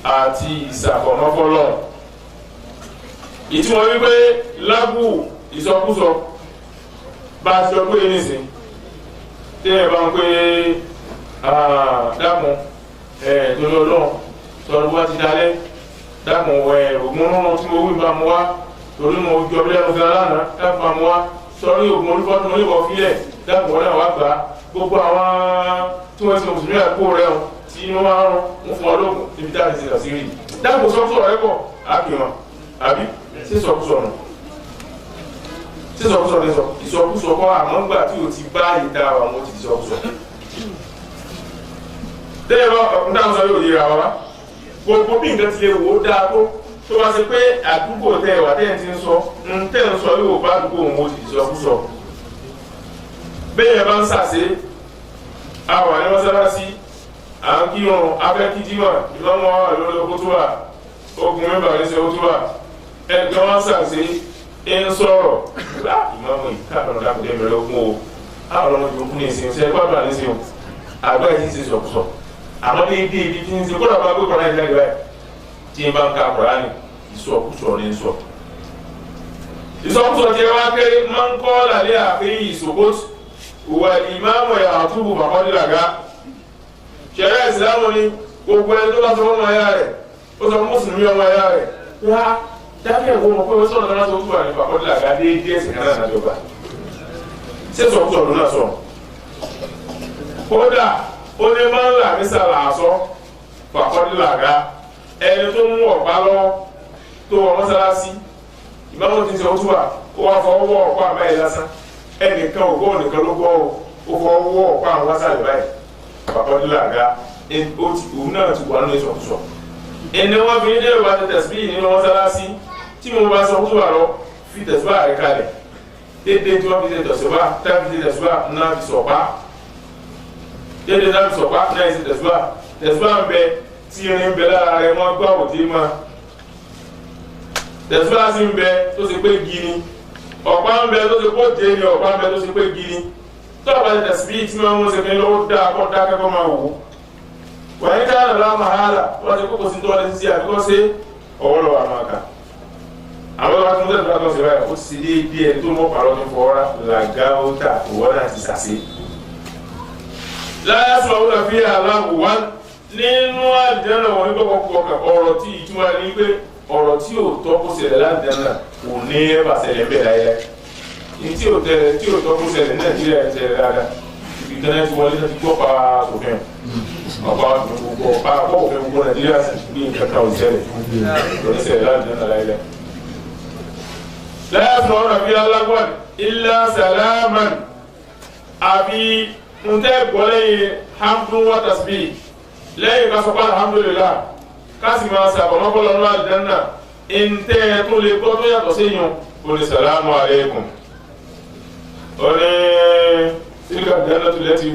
àti ìsàfọ̀mọ́ fọlọ́n ìtumọ̀ wípé lágù ìsọkúsọ bá a ti sọ pé nísìn tí ẹ bá ń pé dáàmú torí ọlọ́run tọrọ wá ti dalẹ̀ dáàmú ògùn rúnrún tí mo wí bá mu wá torí mo jọ bí lẹ́nu gan lánàá dáàbò máa mú wa sọrí ògùn olúfọ́tún oníbọ̀ fílẹ̀ dáàbò wọn náà wá gbà á gbogbo àwọn tí wọ́n ti mọ̀ mùsùlùmí àpò rẹ̀ hàn tí inú máa ń rún ń fún ọlọ́gùn níbi tá a ti ṣe sí rí dáàbò sọ́kùsọ̀ rẹ̀ pọ̀ àbí wọn àbí sísọkúsọ̀ nù sísọkúsọ̀ ní sọ ìsọkúsọ̀ kọ́ àmọ́ gbà tí o ti bá ìta àwọn ọmọ ti di sọkúsọ̀ tẹ́lẹ̀ bá ọkùnrin táwọn sọ yóò yẹra wa gbogbo bí nǹkan ti lè wò ó dáa tó bá ṣe pé àdúgbò tẹ ìwà tẹ́ ẹ̀ ti ń sọ tẹ́ ń sọ yóò bá àdúgbò òun ó ti sọkúsọ bẹ́ẹ̀ bá ń ṣàṣe àwọn àní mọ́sálásí à ń kírun afẹ́kíjímọ̀ ìlọ́mọ àlọ́lọ́ kótóbà ogun mẹ́bà ní ṣe kótóbà ẹgbẹ́ wọn ṣàṣe ń sọ̀rọ̀ ìmọ̀mù ìkáàbọ̀nà dákúndé mẹ́rẹ̀ ogun o àwọn ọmọ ìgbòkú ní ìsìn ṣe ẹgbẹ́ àgbà ní ìsìn àgbà yìí ti sọkúsọ àmọ́ ní ibi tí ń ṣe kó dàbà gbé kọ́ra ìjà ìgbà tí n bá ń ka Kùránì ìsọkúsọ ní sọ ìsọkúsọ tí ẹ wá kéré máa ń kọ́ lálẹ́ àfihàn ìsòkòtò wà ìmáàmù ẹ̀ àtúbù bàkọ́dìlàgá ṣẹ̀rẹ́ ìsìlámù ni gbogbo ẹni tó bá sọ fún ọmọ ẹ̀yà rẹ̀ ó sọ fún mùsùlùmí ọmọ ẹ̀yà rẹ̀ wá dákẹ́ ìwọ mọ̀ pé ó sọ̀rọ̀ náà tó tù wà ní bàkọ́dìlàgá déédéé ẹ̀sìn kan náà jọba ṣé sọkúsọ ló náà sọ kódà ó ní máa ń là ní sàlàsọ bàkọ́dìlàgá ẹni tó mú ọ̀pá lọ́wọ́ tó wọ mọ́sálásí ìmáàmù ti ń sọ òtúwà ó wá fọwọ́ ọ̀pá àbáyé lásán ẹnìkan ògbó nìkan ló gbọ́ ó fọwọ́ ọ̀pá àwọn wásàlẹ̀ báyìí bàkọ́dìlàgá òun náà ti wà nínú ìsọkúsọ ẹni wọn fi ní dẹ́rù bá ti tẹ̀síbí nínú mọ́sálásí tí mo bá sọ fún wa lọ fi tẹ̀síbá rẹ̀ kalẹ̀ dédé tí wọ́n fi ṣe tẹ̀síbá tá fi ṣe tẹ̀síbá náà fi sọ̀pá dédé náà fi sọ̀pá náà fi ṣe tẹ̀síbá ń bẹ tí irin ń bẹ lára rẹ̀ wọ́n gbọ́ òdì mọ́ tẹ̀síbá sì ń bẹ tó ṣe pé gini ọ̀pá ń bẹ tó ṣe pé òde ni ọ̀pá ń bẹ tó ṣe pé gini tó àbá ti tẹ̀síbí tí wọ́n ń ṣe fi lọ́wọ́ dáa kọ́ dáa kẹ́kọ̀ọ́ máa wò wọ́n yín ká nàlá màhálà wọ́n ti kókò sí tó wọlé sí àbíkọ́ sí ọwọ́ lọ́wọ́ àmọ́ àkà àwọn ọba tó ń tẹ̀síwájú àtọ́ sí báyìí ó ti dé bí ẹni tó mọ́ pàrọ̀ ní fọ́ọ́rá làgáwótà ìwọ́n náà ti sàṣe. láyé sọ àwọn ọ̀nà fi aláwọ̀ wá nínú àdìjẹ́nà wọn nígbà kọ̀ọ̀kan ọ̀rọ̀ tí ìtumọ̀ ní pé ọ̀rọ̀ tí ò tọ́ kó ṣẹlẹ̀ láàdìjẹ́nà kò ní ẹ̀bà ṣẹlẹ̀ bẹ́ẹ̀ láyé ní tí ò tọ́ kó ṣẹlẹ̀ Nàìjíríà ẹ̀ ṣẹlẹ̀ dáadáa ìgbìkan ti wọlé náà ti gbọ́ pa òfin ọ̀pá òfin gbogbo Nàìjíríà sì gbé nǹkan kan ò ṣẹlẹ̀ lórí ṣẹlẹ̀ láàdìjẹ́nà láyé لا يسمعون فيها لغوا إلا سلاما أبي نتاب ولي حمد وتسبيح لا يكسب الحمد لله كاسما سابا ما قال الله الجنة إن تولي قوتو يتسينو قل السلام عليكم تلك الجنة التي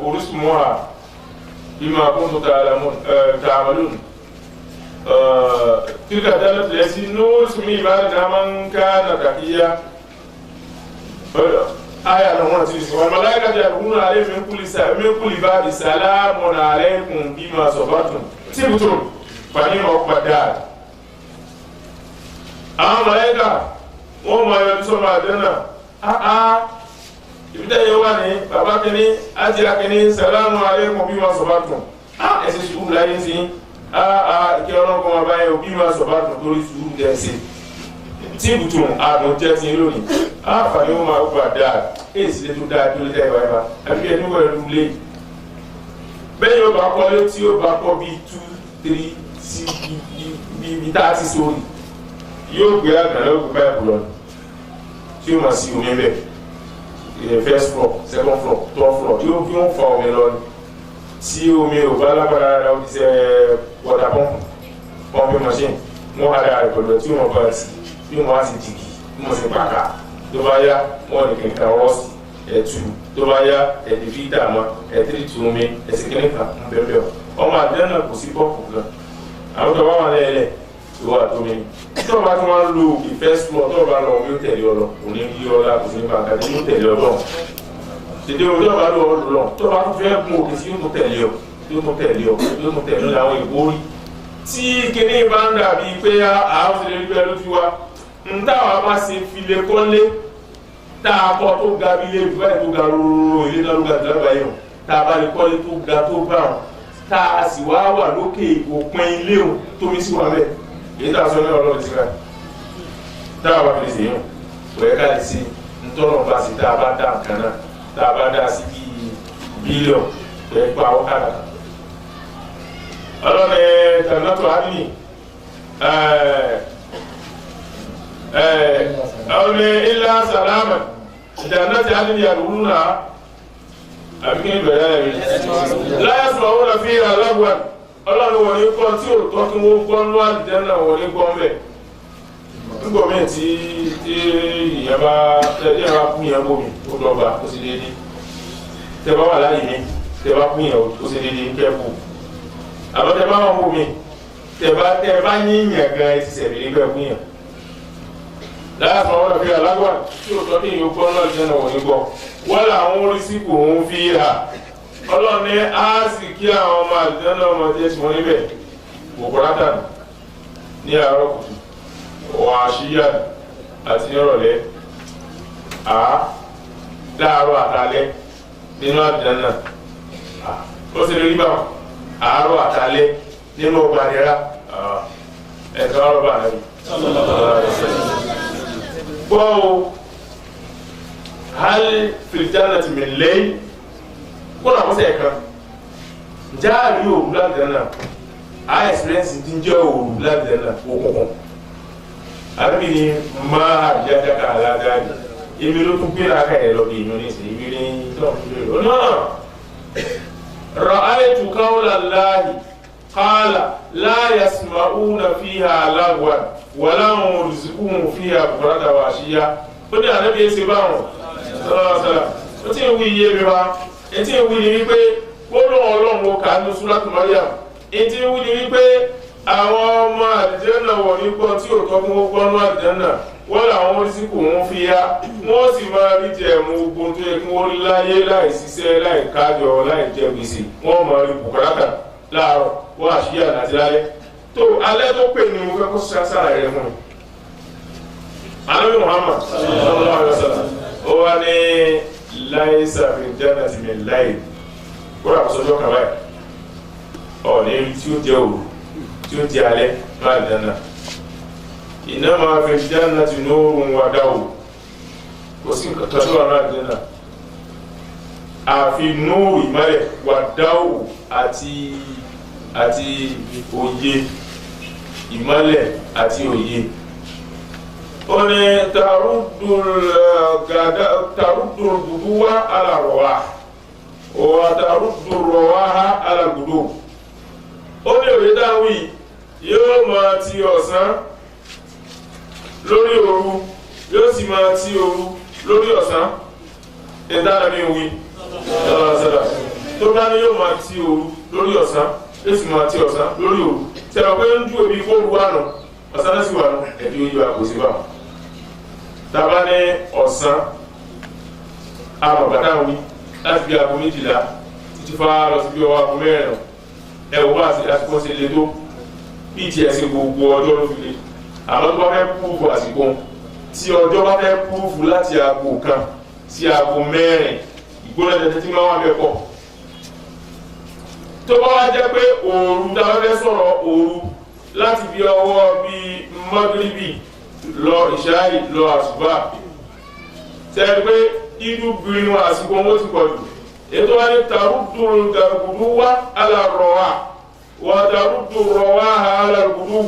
أورثتموها بما كنتم تعملون تلك الجنة التي نورث من عبادنا من كان تقيا آية نمونة تلك والملائكة يدخلون عليهم من كل باب سلام عليكم بما صبرتم تبتم فنعم عقبى الدار àwọn màláíkà wọ́n máa yọjú sọ́mọ àjẹ́nà ìbítẹ́ yẹn wà ní bàbá kìíní ájíra kìíní sàlámù alaykum bima sabartum ẹ̀sìn sùúrù láyé sí ìkẹ́ ọlọ́kọ̀ wọn báyẹ̀ òbí máa sabartum torí sùúrù dẹ́sí tí ibùtún àdùn jẹ́ ti lónìí àǹfààní ó máa gbà dáa èsì lè tún dáa tó lé dẹ́ ìwà ìbá àbí ẹni wọ̀ ẹ̀rù lé bẹ́ẹ̀ yóò bá kọ́ lé tí ó bá kọ́ bíi 2, 3 sí bíi 30 sórí yóò gbé àgbàdo yóò gbé báyìí lọ tí yóò máa sí omi bẹ́ẹ̀ first floor second floor third floor yóò fi wọn fa omi lọ tí omi ò bá lágbára rárá ó ti ṣe water pumping machine wọn á dára rẹ pẹ̀lú tí wọn bá ti bí wọn á ti dìgì bí wọn sì pàkà tó bá yá wọn ní kìnìkan rọ́ọ̀sì ẹ̀tù tó bá yá ẹ̀dì fi dààmú ẹ̀tìrì tù omi ẹ̀sìn kìnìkan ń bẹ́ẹ̀ bẹ́ẹ̀ ọmọ àdéhùn náà kò sí bọ́ọ̀kù gan àwọn tó bá wà lẹ́yìn ìwọ àtòmí tó bá tí wọ́n lo ìfẹ́ sùn tó bá lọ yóò tẹ̀lé ọ lọ kò ní yí ọ la kò sí ní bàtà ní yóò tẹ̀lé ọ lọ tètè o tó bá lọ ọ lọ tó bá tún fẹ́ gun òkè sí yóò tún tẹ̀lé ọ yóò tún tẹ̀lé ọ yóò tún tẹ̀lé ọ àwọn ìbò rí tí kíní bá ń dàbí pé àwọn ti lè rí bẹ́ẹ̀ lójú wa ń táwa bá ṣe file kọ́lé tá a kọ́ tó ga bí ilé ìdúrà tó ga rororo ilé náà ló ga jùlọ báyìí tá a bá lè kọ́lé tó ga tó bá wọn tá a sì wá wà lókè òpin ilé o tómi sí wa bẹ́ẹ̀ èyí tá a sọ ní ọlọ́run ti rà tá a bá fi lè ṣe yàn wẹ́ẹ́ ká lè ṣe ntọ́nà bá sí tá a bá dá nǹkan náà tá a bá dá sí bíi bílíọ̀nù wẹ́ẹ́ pa ọ̀kadà ọlọ́run tẹ̀lẹ́tọ̀ ádìní ọlọ́run ilá sàlámà ìdánilẹ́tì ádìní àdúgbò náà àbíkẹ́ ìbẹ̀rẹ̀ rẹ̀ láyé sọ̀rọ̀ wọn lọ fi àlọ́gbọ̀n ọlọ́run wọ̀ ní kọ́ tí ò tọ́ kí wọ́n gbọ́ ní àdìjẹ́ náà wọ̀ ní gbọ́ mẹ́ nígbà míì tí ìyẹn bá kú yẹn bómi ó dọ́gba ó sì déédéé tẹ́ bá wà láyé mi tẹ́ bá kú yẹn ó sì déédéé kẹ́kù àmọ́ tẹ́ bá wà bómi tẹ́ bá yín yẹn gan ẹ ti sẹ̀rí nígbà kú yẹn láyé fún ọmọdé fi alágbà tí ò tọ́ kí ìyẹn gbọ́ ní àdìjẹ́ náà wọ̀ ní gbọ́ wọ́n làwọn orísìkò ń fi hà ọlọ́ni á sì kí àwọn ọmọ àdìjẹ́ náà ọmọ jẹ́ sí wọn níbẹ̀ gbogboratà ní àárọ̀ kùtù wọ́n àṣíyà àti nírọ̀lẹ́ láàárọ̀ àtàlẹ́ nínú àdìjẹ́ náà ó sì rí bá àárọ̀ àtàlẹ́ nínú ọgbà nira ẹ̀ka ọ̀rọ̀ bá rẹ̀ gbọ́ o hal fil jannati min layl kóna kọsẹ̀ kan jáàrí òru lábẹ́ náà a experience ti ń jẹ́ òru lábẹ́ náà òkùnkùn àbí ni máa jáde ká alágbáyé èmi ló tún gbéra ká ẹ̀ lọ bí inú ní ìsìn ibi ní tọ́ọ̀mù náà ra'aytu qawla Allahi qala la yasma'una fiha lagwan wa la yurziquhum fiha bukratan wa ashiya ó ní ànábì ṣe báwọn sọ́lá ó ti ń wí iye mi wá etí ń wí ni wípé gbọ́dọ̀ ọlọ́run ó kà á ní Suratu Maryam etí ń wí ni wípé àwọn ọmọ àlùjánnà wọ̀ ní gbọ́ tí ò tọ́ fún ó gbọ́nú àlùjánnà wọ́n làwọn orísìkò wọn fi yá wọ́n sì máa rí jẹ ẹ̀mú ogun tó yẹ kí wọ́n rí láyé láì ṣiṣẹ́ láì kájọ láì jẹ gbèsè wọ́n máa rí bùkátà láàárọ̀ wọ́n àṣìyà láti lálẹ́ tó alẹ́ tó pè ní mo fẹ́ kó sára rẹ̀ fún mi. Ànábì Muhammad sallallahu alaihi wasallam ó wá ní laysa fil jannati min layl kóra àkọsọ́jọ́ kan báyìí ọ̀ọ́ni tí ó jẹ́ òru tí ó jẹ́ alẹ́ máa dáná innama fil jannati nurun wa daw kò sí nǹkan tó wà náà dáná àfi nóòrù ìmọ́lẹ̀ wà dáwò àti òye ìmọ́lẹ̀ àti òye ó ní tarudul guduwa ala rawah wa tarudul rawaha ala gudu ó ní òye dáwì yóò máa ti ọ̀sán lórí òru yóò sì máa ti òru lórí ọ̀sán ìdára mi wí tó bá ní yóò máa ti òru lórí ọ̀sán yóò sì máa ti ọ̀sán lórí òru tí a pé ń ju omi fóòrù wà nù ọ̀sán náà sì wà nù ẹ̀dí ojú àkòsí bá tàbá ní ọ̀sán àmọ̀bàdà wí láti bí aago 12 títí fá lọ sí bí ọwọ́ aago 4 ẹ̀wọ̀n wá sí àsìkò ṣe lè tó bí ìtì ẹ̀sìn gbogbo ọjọ́ ló fi lè àmọ́ tó bá fẹ́ púrúfù àsìkò tí ọjọ́ bá fẹ́ púrúfù láti aago 1 sí aago 4 ìgbóná tẹ́tẹ́ tí máa wà mẹ́pọ̀ tó bá wá jẹ́ pé òru dábàá fẹ́ sọ̀rọ̀ òru láti bí ọwọ́ bíi mọ́gíríbì lọ ìṣáì lọ àṣùbà tẹ́lẹ̀ pé inú gbìyànjú àsìkò owó ti pọ̀ jù ètò wa ní tarudul gàrúgùdú wá alárọ̀wá wà tarudul rọ̀wá alárùgùdú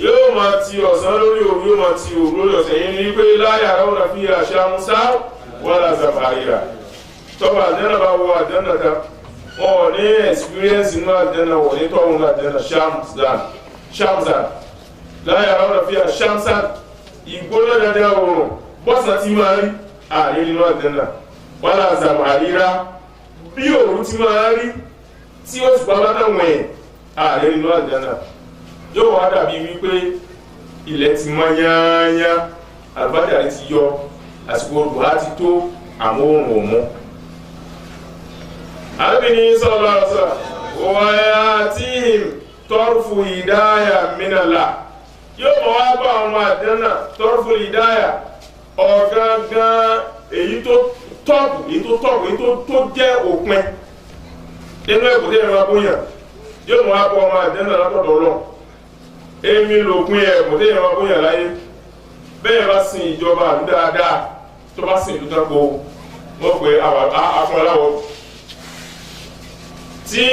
yóò máa ti ọ̀sán lórí òru yóò máa ti òru lórí ọ̀sán yìí ní pé láyà ara wọn fi àṣàmúsá wọn là zàfàríà tọ́ba àdánà bá wọ àdánà ká wọn ò ní experience inú àdánà wọ̀ ní tọ́hún àdánà ṣàmùsàn láyà ara wọn fi àṣàmùsàn ìgbóná dandan oòrùn bọ́sà tí máa rí ààrẹ nínú àdánà wọn là zàfàríà bí òru tí máa rí tí ó sì bá bá náà wọ̀nyẹn ààrẹ nínú àdánà yóò wá dàbí wípé ilẹ̀ ti mọ́ yányá àlùbádà rẹ̀ ti yọ àsìkò odò á ti tó àwọn ohun òmú. arábìnrin sọ̀rọ̀ ọ̀sọ̀ wọ́n tí tọ́rùfù ìdáyà mínàlá yóò mọ̀ wá bá àwọn àdánà tọ́rùfù ìdáyà ọ̀gángan èyí tó tọ́pù èyí tó jẹ́ òpin nínú ẹ̀kọ́ tí ẹ̀rọ abóyàn yóò mọ̀ wá bá àwọn àdánà látọ̀dọ̀ Ọlọ́run èmi lòpin ẹ̀kọ́ tí ẹ̀rọ abóyàn láyé bẹ́ẹ̀ bá sin ìjọba àlú dáadáa tó bá sin ìlú tánpọ̀ wọ́n pé afún aláwọ̀ tí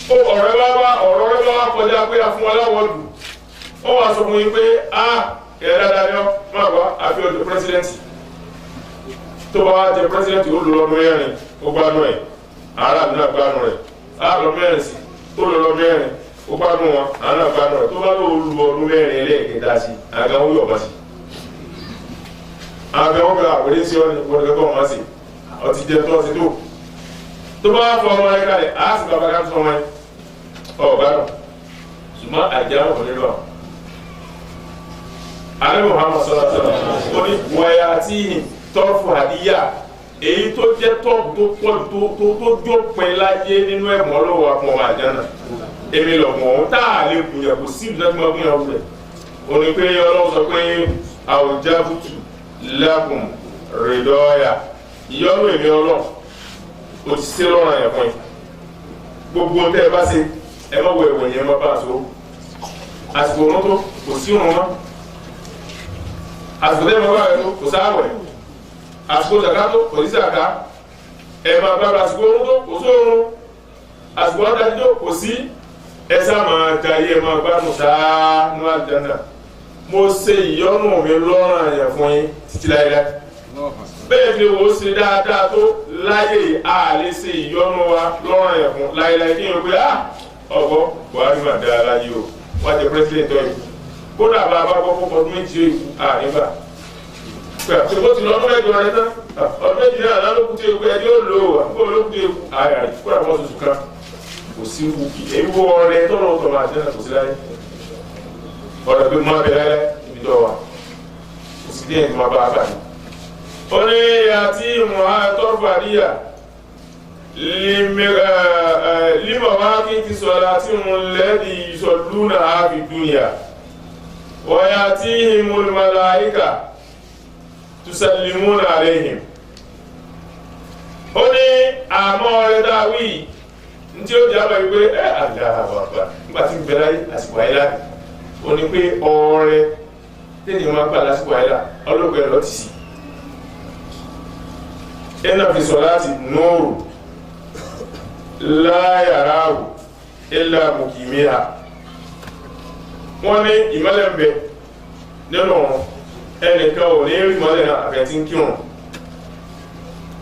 ọ̀rọ̀ rẹ̀ bá wá kọjá pé afún aláwọ̀ lù wọ́n wá sọ fún yín pé ẹ̀rẹ́ dáadáa ni ọ́ máa wá àfi ọjọ́ pírẹsidẹ́ǹtì tó bá wá jẹ pírẹsidẹ́ǹtì ó lọ lọ́dún mẹ́rin ó gbádùn ẹ̀ aráàlú náà gbádùn rẹ̀ lọ mẹ́rin sí tó lọ lọ́dún mẹ́rin ó gbádùn wọn àwọn náà gbádùn rẹ̀ tó bá lọ lu ọdún mẹ́rin ẹlẹ́ẹ̀kẹta sí àga ó yọ̀ bá sí àwọn ẹ̀wọ̀n gba àwòrán sí ọ́nà ìgbọ́dọ̀ tó wọ́n sí ọtí jẹ́ tó ọtí tó bá fọ ọmọ rẹ̀ kalẹ̀ á sì bàbá ká tó ọmọ rẹ̀ ọ̀gbádùn ṣùgbọ́n àjẹ́ àwọn ọ̀rẹ́ lọ. alẹ́ Muhammad sallallahu alaihi wasallam ó ní wọ̀nyà tí tọ́fù àdíyà èyí tó jẹ́ tọ́pù tó pọ̀ tó jópin láyé nínú ẹ̀mọ́ lọ́wọ́ àpọ̀ ọmọ àjánà èmi lọ̀mọ̀ ọ̀hún tá a lè gbìyànjú kò sí ìdúró tí wọ́n gbìyànjú rẹ̀ òní pé Ọlọ́run sọ pé àwùjá bùtù lakum rìdọ́ọ̀yà ìyọ́nú èmi Ọlọ́run o ti ṣe lọ́rùn àyàn fún yín gbogbo tẹ́ ẹ bá ṣe ẹ má wọ ẹ̀wọ̀n yẹn má bá a so àsìkò òun tó kò sí òun mọ́ àsìkò tẹ́ ẹ má bá a tó kò sáwẹ̀ àsìkò zaka tó kò sí zaka ẹ má bá a àsìkò òun tó kò sí òun àsìkò ọ̀dájú tó kò sí ẹ sá máa jayé ẹ máa gbádùn sáá nú àjànà mo ṣe ìyọ́nú mi lọ́rùn àyàn fún yín títí láyé bẹ́ẹ̀ ni wo ṣe dáadáa tó láyé a lè ṣe ìyọnu wa lọ́rùn ẹ̀kún láyéláyé kí n pé ọ̀gbọ́ Buhari mà dáa láyé o wọ́n jẹ́ president ọ̀yìn kódà bá a bá gbọ́ fún ọdún méjì ó ikú nígbà pé ó ti lọ ọdún mẹ́jọ rẹ tán ọdún méjì náà lálókùn tó ikú ẹni ó lò ó àkókò olókùn tó ikú àyà kódà wọ́n tuntun kan kò sí ewu ọrẹ tọ́lọ́ ọ̀tọ̀ máa jẹ́ náà kò sí láyé ọ̀rẹ́ pé má bẹ̀rẹ̀ rẹ ibi tó wà kò sí díẹ̀ ní má bá a bà ní. ó ní àti mọ̀á tọ́rọ̀fù àríyá lima wá kí n ti sọ̀rọ̀ àti mọ̀lẹ́dì ìṣọ̀lúnà àbí dúnìyà wọ́n yà tí himul malaika tusallimuna alayhim. ó ní àmọ́ ọ̀rẹ́ dáwì ntí ó jábọ̀ wípé àgbà àbàbà nígbà tí ń bẹ̀rẹ̀ àsìkò àyílá ó ní pé ọ̀rẹ́ tẹ́lẹ̀ máa gbà lásìkò àyílá ọlọ́gbẹ̀ ẹ̀rọ ti sì ẹ̀nà fi sọ láti nóòrù láyàráwù ilà mùkìmíà wọ́n ní ìmọ́lẹ̀ ń bẹ nínú ẹnìkan ò ní rí mọ́lẹ̀ náà àfẹ́tí ń kírun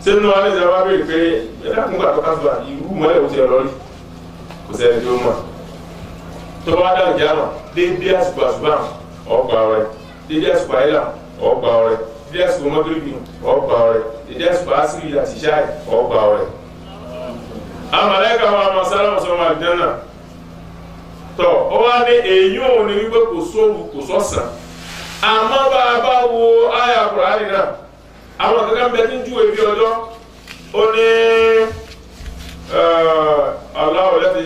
sínú alẹ́ ìjọba bèèrè pé ẹ̀dàkùnkà tó káfà ìrú mọ́lẹ̀ ò ti ẹ̀rọ rí kò sẹ́ni tó mọ̀ tó bá dá ìjàmà dédé àsìkò àṣùbà ọgbà ọrẹ dédé àsìkò àyílà ọgbà ọrẹ dédé àsìkò mọ́gírìbì ọgbà ọrẹ dédé àsìkò àṣírí àti ṣáì ọgbà ọrẹ. àmàlẹ́kà wa máa sára wọn sọ máa dán náà tọ́ ọ wá ní èyí òun ni wípé kò sóòrù kò sọ́sàn àmọ́ bá a bá wo àyà Kùránì náà àwọn kankan bẹ tí ń ju ebi ọjọ́ ó ní aláwọ̀ lẹ́tì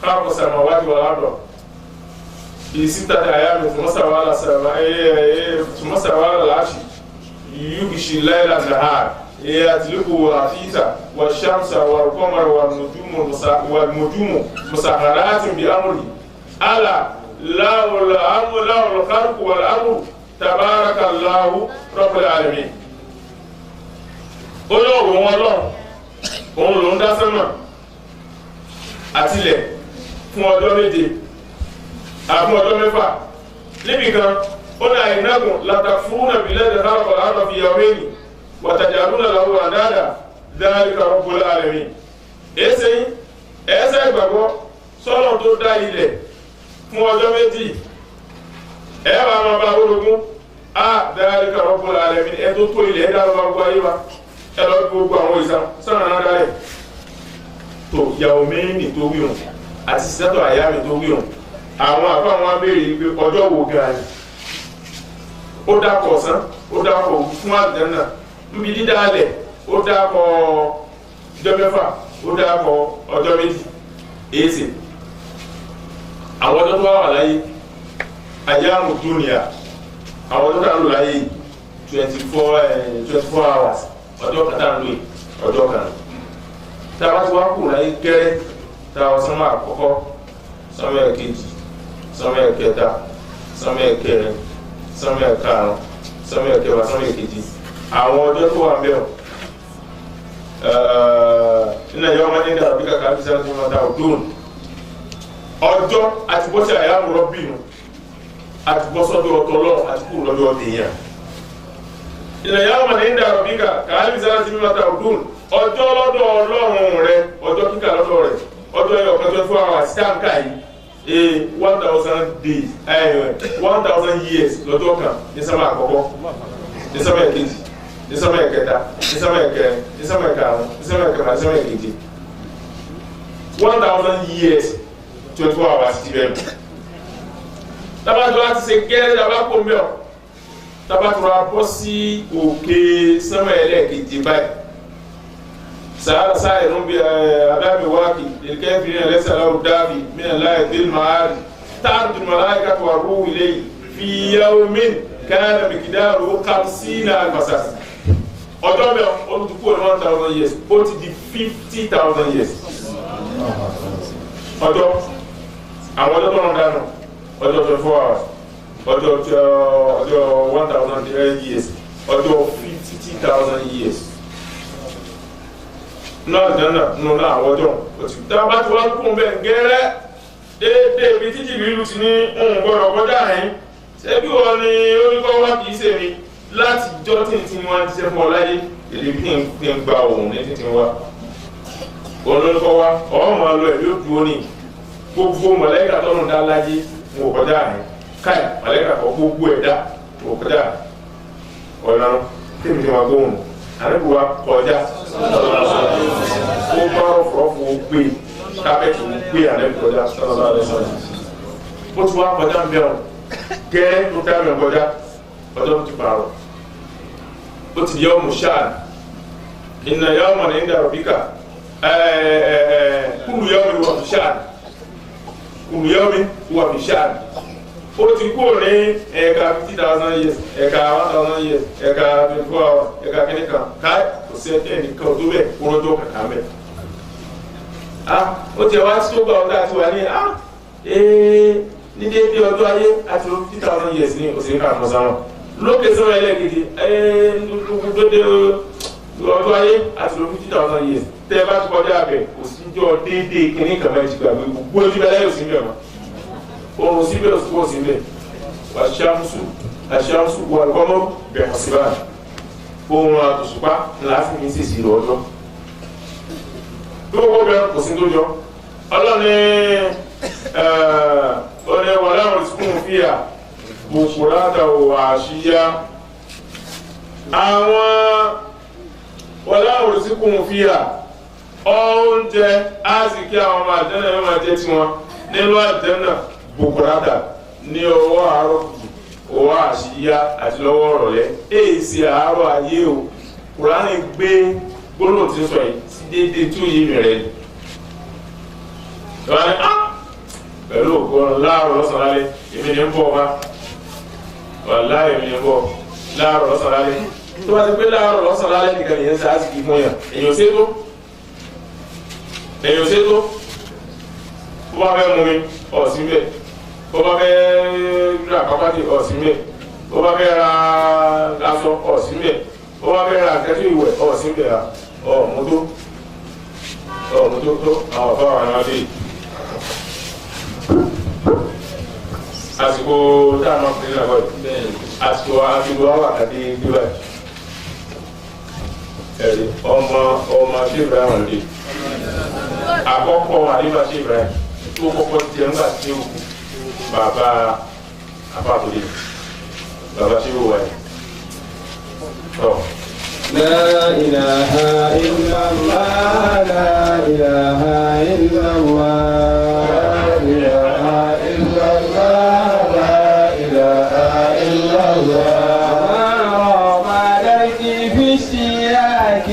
káàkó sàmà wájú ọ̀làdọ̀ ìsítàdé àyàmì tùmọ́sàwárà láṣì yúbìṣì láìlà nàá àtìlẹ́kù àfíìsà wà ṣàmsà wà kọ́mọ̀rọ̀ wà mọ̀júmọ̀ mùsàkàràtì bí amúrì àlà láwọ̀ kárùkù wà lámù tabarakallahu rabbul alamin. ó yọ òun ọlọ́run òun ló ń dá sánmà àtilẹ̀ fún ọjọ́ méje àfún ọjọ́ mẹ́fà níbi kan ó ní àìnágùn latakfuruna billadhi khalaqa al-arda fi yawmayni wa taj'aluna lahu andada dhalika rabbul alamin. ẹ̀ẹ́sẹ̀ ìgbàgbọ́ sọ́nà tó dá ilẹ̀ fún ọjọ́ méjì ẹ̀ẹ́bà máa bá orogún dhalika rabbul alamin ẹ̀ tó tó ilẹ̀ ẹ̀dá lọ́wọ́ gbọ́ ayé wa ẹlọ gbogbo àwọn ìsàn sọ́nà náà dálẹ̀ tó yàwó mẹ́rin tó wíhùn àti sẹ́tọ̀ àyàmì tó wíhùn àwọn àfọ́ àwọn abẹ́rẹ́ pé ọjọ́ wo gan ni ó dákọ̀ ọ̀sán ó dákọ̀ fún àlùjánnà níbi dídálẹ̀ ó dákọ̀ ọjọ́ mẹ́fà ó dákọ̀ ọjọ́ méjì èsì àwọn ọjọ́ tó wà láyé àyàmù dúnìyà àwọn ọjọ́ tó wà láyé 24 hours ọjọ́ kan tá à ń lò yìí ọjọ́ kan tá a bá ti wá kù láyé gẹ́rẹ́ tá a sánmà àkọ́kọ́ sánmà ẹ̀kejì sánmà ẹ̀kẹta sánmà ẹ̀kẹrin sánmà ẹ̀karùn sánmà ẹ̀kẹwàá sánmà ẹ̀kejì àwọn ọjọ́ tó wà ń bẹ̀ nínú ẹ̀yọ́ ọmọdé ní àbíkà káàbí sáré tó máa ta òdòrùn ọjọ́ àti bọ́sẹ̀ àyàmú rọ́bìnù àti bọ́sọ́dọ̀ ọ̀tọ̀ ọlọ́run àti kúrò lọ́dọ̀ ọ̀dẹ̀yàn ìlẹ̀ yàwó mà ní ìdàrọ̀ bíkà káàlì sára sí mímọ́ta ọdún ọjọ́ lọ́dọ̀ ọlọ́run rẹ ọjọ́ kíkà lọ́dọ̀ rẹ ọjọ́ ẹ̀yọ̀ kan 24 hours táǹkà yìí 1000 days 1000 years lọ́jọ́ kan ní sámà àkọ́kọ́ ní sámà ẹ̀kejì ní sámà ẹ̀kẹta ní sámà ẹ̀kẹrin ní sámà ẹ̀karùn ní sámà ẹ̀kẹfà ní sámà ẹ̀keje 1000 years 24 hours ti bẹ̀rù tábàtò láti ṣe gẹ́rẹ́ tábàkó mẹ́ọ̀ tabatura bọ́ sí òkè sánmà ẹlẹ́ẹ̀kejì báyìí sàárà sáà ẹ̀rùn bí adámi wákì ìkẹ́fìrí ẹlẹ́sẹ̀ aláwọ̀ dábì mìíràn láì dé màárì táàdùn màláìka tó àrùn ilé fi yawmin kana miqdaruhu 50 alfasas ọjọ́ bẹ́ẹ̀ olùdókòwò ní 1000 years ó ti di 50,000 years ọjọ́ àwọn ọjọ́ tó ń dànù ọjọ́ 24 hours ọjọ́ 1000 years ọjọ́ 50,000 years náà dáná nínú náà àwọn ọjọ́ òtún tá a bá ti wá kún bẹ́ẹ̀ gẹ́rẹ́ déédéé ibi títí ìlú ti ní gbọ́dọ̀ kọjá yín ṣebí wọn ni oníkọ́ wá kìí ṣe mi láti jọ́ tí wọ́n ti ṣe fún ọ láyé èdè bí n gba òun ní títí wa olólùkọ́ wa ọ̀hún máa lọ ẹ̀ yóò dúró ní gbogbo mọ̀lẹ́kà tọ́nù dá láyé wò kọjá rẹ̀ káì mọ̀lẹ́kà kọ́ gbogbo ẹ̀dá wò kọjá rẹ̀ ọ̀nà tèmi tí wọ́n gbóhùn àdébù wa kọjá ó bá ọ̀fọ̀ọ̀fọ̀ gbé kápẹ́tì gbé àdébù kọjá ó ti wá kọjá ń bẹ̀rù gẹ́rẹ́ tó dá mi kọjá ọjọ́ ti pààrọ̀ ó ti yọ ọmọ ṣáà ìnà yọ ọmọ ní ìdàrọ̀ bíkà kúrú yọ mi wà fi ṣáà kúrú yọ mi wà fi ṣáà ó ti kúrò ní ẹ̀ka 50,000 years ẹ̀ka 1,000 years ẹ̀ka 24 hours ẹ̀ka kìnnìkan káì kò sí ẹni kan tó bẹ̀ kúrọ́jọ́ kàkà mẹ́. ó ti wá sí tó gba ọ̀dà àti wà ní ní déédéé ọjọ́ ayé àti 50,000 years ní òsèré kà mọ́ sáwọn lókè sọ́wọ́ ẹlẹ́gidi lóde ọjọ́ ayé àti 50,000 years tẹ́ ẹ bá ti kọjá abẹ kò sí jọ déédéé kìíní kàmá ẹ̀ ti gbàgbé gbogbo ojú bẹ́ẹ̀ láyò sí bẹ́ẹ̀ mọ́ oòrùn síbẹ̀ òsì pọ̀ síbẹ̀ àṣàmùsù wà lọ́mọ́ bẹ̀rẹ̀ síbà oòrùn àtòṣùpá ńlá fún mi sì sí lọ́jọ́ gbogbo bẹ́ẹ̀ kò sí tó jọ ọlọ́ni ọ̀rẹ́ wà láwọn ìsìnkú fíà bùkúrátà wà àṣíyá àwọn wà láwọn ìsìnkú fíà oúnjẹ àsìkí àwọn ọmọ àjẹ́nà yóò máa jẹ́ tí wọn nínú àjẹ́nà bùkúrátà ní ọwọ́ àárọ̀ ọwọ́ àṣíyá àti lọ́wọ́ ọ̀rọ̀lẹ́ èsì àárọ̀ ayé o Kùránì gbé gbólóhùn tí ń sọ yìí sí déédéé tó yé mi rẹ̀ ni pẹ̀lú ògbọ́n láàárọ̀ lọ́sàn lálẹ́ èmi ní ń bọ̀ wá wàlá èmi ní ń bọ̀ láàárọ̀ lọ́sàn lálẹ́ tó bá ti pé láàárọ̀ lọ́sàn lálẹ́ nìkan nìyẹn sáà sì kí fún yàn èyàn ṣètò bó bá fẹ́ mú mi ọ̀sìn bẹ́ẹ̀ bó bá fẹ́ ra pápátì ọ̀sìn bẹ́ẹ̀ bó bá fẹ́ ra aṣọ ọ̀sìn bẹ́ẹ̀ bó bá fẹ́ ra akẹ́tù ìwẹ̀ ọ̀sìn bẹ́ẹ̀ ọ̀mọ́tò tó àwọn ọ̀fọ̀ àwọn ọmọdé yìí. Àsìkò tá a máa fi nílẹ̀ bọ́ọ̀lù àsìkò àwọn àkàdé gbígbà ẹ̀rí ọmọ ṣé Ibrahim lè àkọ́kọ́ àdébà ṣé Ibrahim tó kọ́kọ́ tiẹ̀ ńgbà tí ó bàbá àpapọ̀lẹ̀ bàbá ṣé ó wáyé. لا إله إلا الله لا إله إلا الله لا إله إلا الله لا إله إلا الله ما عليك في اشتياق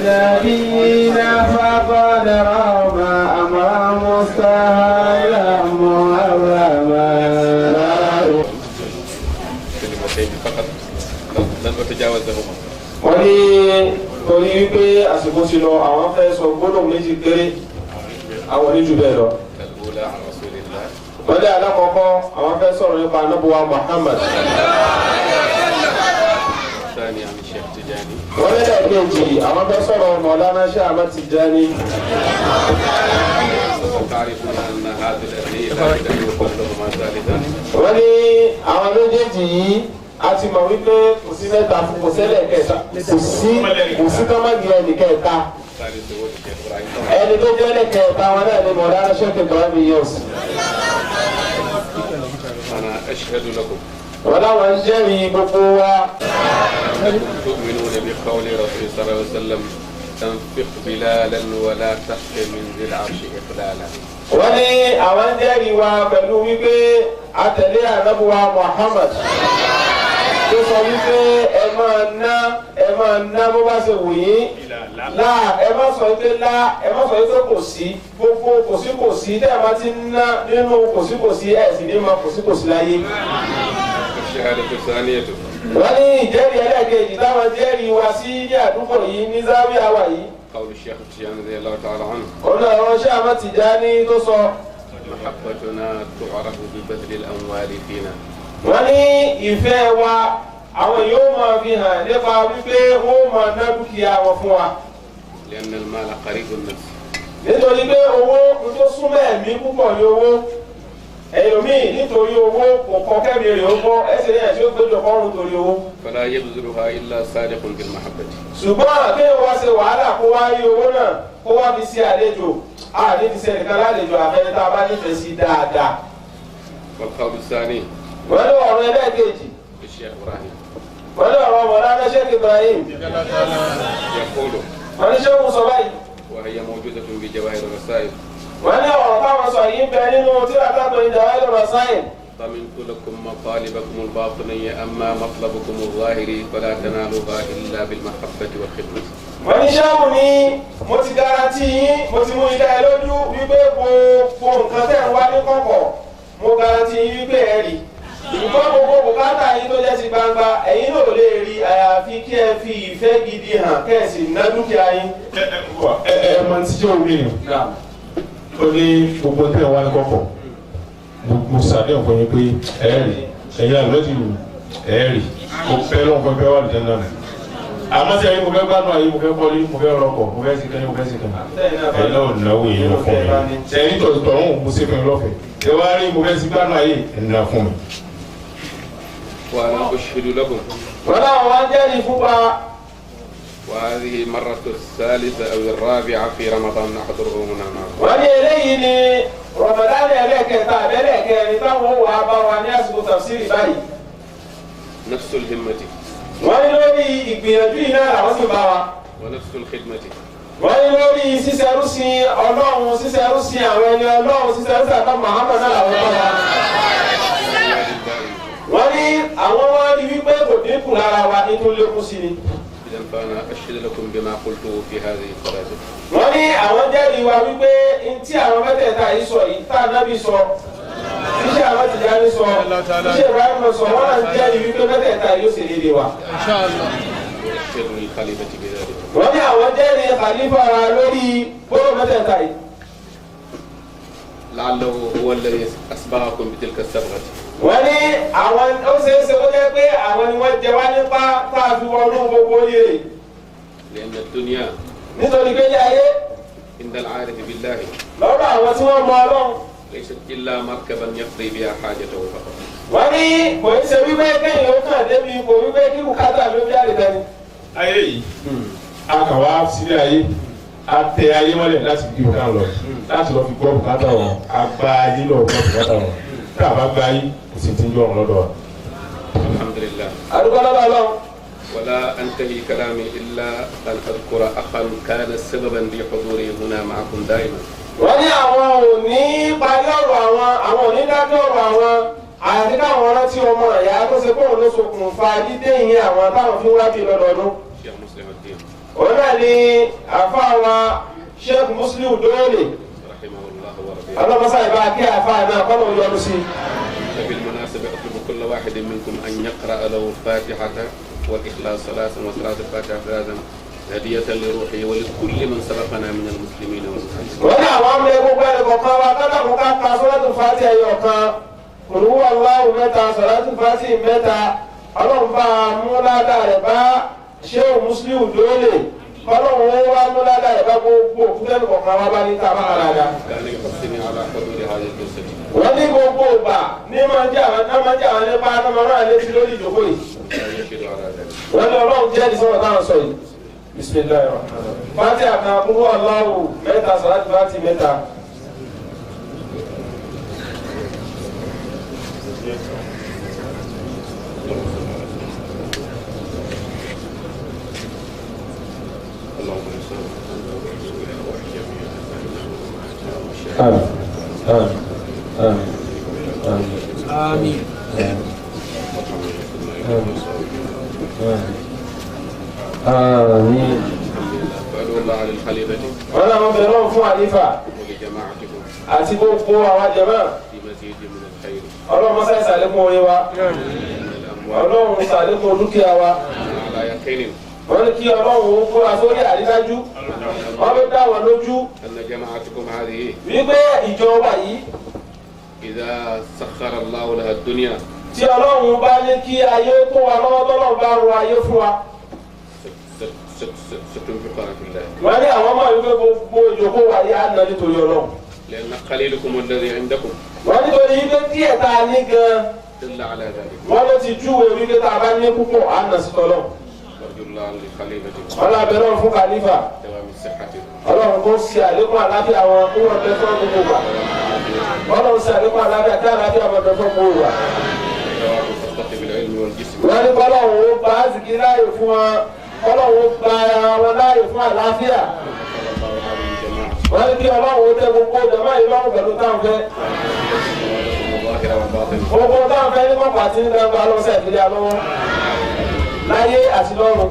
نبينا فقد رمى أمر مستهلا محرما كلمتين فقط لن أتجاوزهما wọ́n ní torí wípé àsìkò sí lọ àwọn fẹ́ sọ gbólóhùn méjì péré àwọn oníjù bẹ́ẹ̀ lọ. wọ́n ní alákọ̀ọ́kọ́ àwọn fẹ́ sọ̀rọ̀ nípa anábùwà Muhammad. wọ́n ní lẹ́ẹ̀kejì àwọn fẹ́ sọ̀rọ̀ Mọ̀lánà Sheikh Ahmad Tijani. wọ́n ní àwọn méjèèjì yìí a ti mọ̀ wípé kò sí mẹ́ta fún kò sẹ́lẹ̀ kẹta kò sí tọ́mọ̀gì ẹnì kẹta ẹni tó jẹ́ lẹ́kẹ̀ẹ́ta wọn náà ni Mọ̀lánà Sheikh Ibrahim Inyas. wọ́n láwọn ń jẹ́rìí gbogbo wa. تؤمنون بقول رسول صلى الله عليه وسلم تنفق بلالا ولا تخشى من ذي العرش إقلالا. wọ́n ní àwọn ń jẹ́rìí wa pẹ̀lú wípé àtẹ̀lé ànábùwà Muhammad tó sọ wípé ẹ máa ná bó bá ṣe wù yín ẹ má sọ wípé kò sí gbogbo kò sí tẹ́ ẹ bá ti ná nínú kò sí ẹ̀ sì ní máa kò sí láyé. wọ́n ní ìjẹ́rìí ẹlẹ́ẹ̀kejì táwọn jẹ́rìí wa sí ní àdúgbò yìí ní Zawiya wa yìí. قول الشيخ التجاني رضي الله تعالى عنه. ọ̀nà àwọn Sheikh Ahmad Tijani tó sọ. محبتنا تعرف ببذل الأموال فينا. wọ́n ní ìfẹ́ wa àwọn yóò máa fi hàn nípa wípé wọ́n máa ná dúkìá wọn fún wa. لأن المال قريب النفس. nítorí pé owó tó súnmọ́ ẹ̀mí púpọ̀ ní owó. ẹlòmíì nítorí owó kò kọ́ kẹ́mi rè ó gbọ́ ẹsẹ̀ yẹn tí ó gbẹ́jọ kọ́run torí owó. فلا يبذلها إلا صادق بالمحبة. ṣùgbọ́n kéèyàn wá ṣe wàhálà kó wá rí owó náà kó wá fi ṣe àlejò àní ti ṣe nìkan lálejò àfẹ́ni tá a bá nífẹ̀ẹ́ sí dáadáa. والقول الثاني wọ́n ní ọ̀rọ̀ ẹlẹ́ẹ̀kejì للشيخ إبراهيم wọ́n ní ọ̀rọ̀ Mawlana Sheikh Ibrahim يقول wọ́n ní Sheikh sọ báyìí وهي موجودة في جواهر الرسائل wọ́n ní ọ̀rọ̀ táwọn sọ yìí ń bẹ nínú tírà tábìlì Jawahir ar-Rasail. ضمنت لكم مطالبكم الباطنية أما مطلبكم الظاهري فلا تنالوها إلا بالمحبة والخدمة. wọ́n ní Sheikh ní mo ti garanti yín mo ti mú idá ẹ lójú wípé gbogbo nǹkan tẹ̀ ń wá ní kọ̀kọ̀ mo garanti yín wípé ẹ rí ìgbọ́n gbogbo bùkátà yín tó jẹ́ ti gbangba ẹ̀yin náà lè rí àyàfi kí ẹ fi ìfẹ́ gidi hàn kẹ́ẹ̀sì ná dúkìá yín. ẹ máa ń tíjọ́ omi nù ó ní gbogbo tẹ̀ wá ní kọ̀kọ̀ mo sàdéhùn fún yín pé ẹ̀ẹ́rì ẹ̀yin àlọ́jì ẹ̀ẹ́rì mo fẹ́ lọ́n fẹ́ wà lùdẹ́ náà àmọ́ tí ẹ̀yin mo fẹ́ gbádùn ayé mo fẹ́ kọ́lé mo fẹ́ rọkọ̀ mo fẹ́ sikẹ́ mo fẹ́ sikẹ́ ẹ̀yin náà náwó yìí lọ fún mi ẹ̀yin tọ̀tọ̀ ọ̀hún mo ṣe fún mi lọ́fẹ̀ẹ́ ẹ wá rí mo fẹ́ sí gbádùn ayé ẹ̀ ń ná fún mi. وأنا أشهد لكم wọ́n láwọn wá ń jẹ́rìí fún wa. وهذه المرة الثالثة أو الرابعة في رمضان نحضره هنا معكم. wọ́n ní eléyìí ni Ramadan ẹlẹ́kẹta abẹ́lẹ́kẹrin táwọn wà bá wa ní àsìkò tafsiri báyìí. نفس الهمة wọ́n ní lórí ìgbìyànjú yìí náà làwọn sì bá wa. ونفس الخدمة. wọ́n ní lórí sísẹ́rúsìn Ọlọ́run sísẹ́rúsìn àwọn ẹni Ọlọ́run sísẹ́rúsìn àbá Muhammad náà làwọn bá wa. wọ́n ní àwọn wá rí wípé kò dínkù lára wa nítorí lékún sí ni. إذا فأنا أشهد لكم بما قلته في هذه الثلاثة. wọ́n ní àwọn jẹ́rìí wa wípé ntí àwọn mẹ́tẹ̀ẹ̀ta yìí sọ yìí tá ànábì sọ iṣẹ́ àwọn Tìjàní sọ iṣẹ́ Ibrahim sọ wọ́n náà jẹ́rìí wípé mẹ́tẹ̀ẹ̀ta yóò ṣe déédéé wa. وأشهد للخليفة بذلك. wọ́n ní àwọn jẹ́rìí khalifa lórí bọ́ọ̀lù mẹ́tẹ̀ẹ̀ta yìí. لعله هو الذي أسبقكم بتلك السبقة. wọ́n ní àwọn ó ṣeé ṣe kó jẹ́ pé àwọn ni wọ́n jẹ wá nípa tá a fi wọnú gbogbo yìí. لأن الدنيا nítorí pé ní ayé عند العارف بالله lọ́dọ̀ àwọn tí wọ́n mọ Ọlọ́run. ليست إلا مركبا يقضي بها حاجته فقط. wọ́n ní kò ń ṣe wípé kéèyàn ó kàn débi kò wípé kí bùkátà ló bí àlejò. ayé yìí a kàn wá sílé ayé a tẹ ayé mọ́lẹ̀ láti fi bùkátà lọ láti lọ fi gbọ́ bùkátà wọn a gba ayé lọ gbọ́ bùkátà wọn tá a bá gba ayé kò sì ti ń yọ ọ̀run lọ́dọ̀ wa. الحمد لله. àdúgbò lọ́dọ̀ Ọlọ́run. ولا أنتهي كلامي إلا أن أذكر أخا كان سببا لحضوري هنا معكم دائما. wọ́n ní àwọn ò ní parí ọ̀rọ̀ àwọn ò ní dájọ́ ọ̀rọ̀ àwọn àti káwọn rántí ọmọ ẹ̀yà tó ṣe kóun ló ṣokùnfà dídé ìyẹn àwọn táwọn fi ń wá bí lọ́dọọdún. شيخ مسلم الدين òun náà ni àfáàwà Sheikh Muslim Dóòlè رحمه الله ورضي عنه. ọlọ́mọsá ìbá kí àfáà náà kọ́nà yọnu sí. فبالمناسبة أطلب كل واحد منكم أن يقرأ له الفاتحة والإخلاص ثلاثا وصلاة الفاتحة ثلاثا هدية لروحه ولكل من سبقنا من المسلمين والمسلمين. wọ́n ní àwọn ọmọ ẹgbẹ́ gbogbo ẹ̀kọ́ kan wa kọ́nà kó ká ka Suratul Fatiha ẹyọ kan olùwọ́ Allahu mẹ́ta Suratul Fatiha mẹ́ta ọlọ́run bá mú ládàá rẹ̀ bá Sheikh Muslim Dóòlè ọlọ́run wá mú ládàá rẹ̀ bá gbogbo òkútẹ́nù kọ̀ọ̀kan wá bá ní ká bá ara dá. كان يحثني على حضور هذه الجلسة. wọ́n ní gbogbo ìgbà ní máa ń jẹ́ àwọn nípa anamọ́rán létí lórí ìjókòó yìí. لا يشهد على ذلك. wọ́n ní ọlọ́run jẹ́ ìsọ̀rọ̀ táwọn sọ yìí. bisimilayi Fatiha kan kúrú Allahu mẹ́ta Suratul Fatiha mẹ́ta. اللهم صل آمين آمين آمين آمين آمين فأدعو الله على الخليفة wọ́n náà wọ́n bẹ̀rẹ̀ lọ́wọ́ fún àlífà ولجماعتكم àti gbogbo àwọn jàmá في مزيد من الخير ọlọ́run mọ́sá ìsàlékún orin wa من الأموال ọlọ́run ìsàlékún dúkìá wa على يقين wọ́n ní kí ọlọ́run ó kóra sórí àrídájú wọ́n ló dá wọn lójú أن جماعتكم هذه wípé ìjọba yìí إذا سخر الله لها الدنيا tí ọlọ́run bá ní kí ayé tó wa lọ́wọ́ tọ́lọ́run bá ro ayé fún wa ستنفقها في الله. wọ́n ní àwọn máa wípé gbogbo ìjókòó wa yìí á nà nítorí ọlọ́run. لأن قليلكم الذي عندكم wọ́n nítorí yìí pé díẹ̀ tá a ní gan دل على ذلك. wọ́n ló ti júwe wípé tá a bá ní púpọ̀ á nà sí tọ́lọ́. أرجو الله لخليفتكم ọlọ́run abẹ́rẹ́ fún kàlífà دوام صحتكم ọlọ́run kò ṣe àlékún àlàáfíà wọn kó wọn bẹ fún gbogbo wa ọlọ́run ṣe àlékún àlàáfíà kí àlàáfíà wọn bẹ fún gbogbo wa. دوام الصحة بالعلم والجسم. wọ́n ní kọ́lọ́run ó gba àzìkí láàyè fún wọn kọ́lọ́run ó gba wọn láàyè fún àlàáfíà. wọ́n ní kí ọlọ́run ó tẹ gbogbo jọ̀mọ́ yìí lọ́rùn pẹ̀lú táwọn fẹ́. الظاهر والباطن. gbogbo táwọn fẹ́ ní kọ́kọ́ àti ní gbangba lọ́sẹ̀ ìdílé alọ́wọ́ láyé àti lọ́run.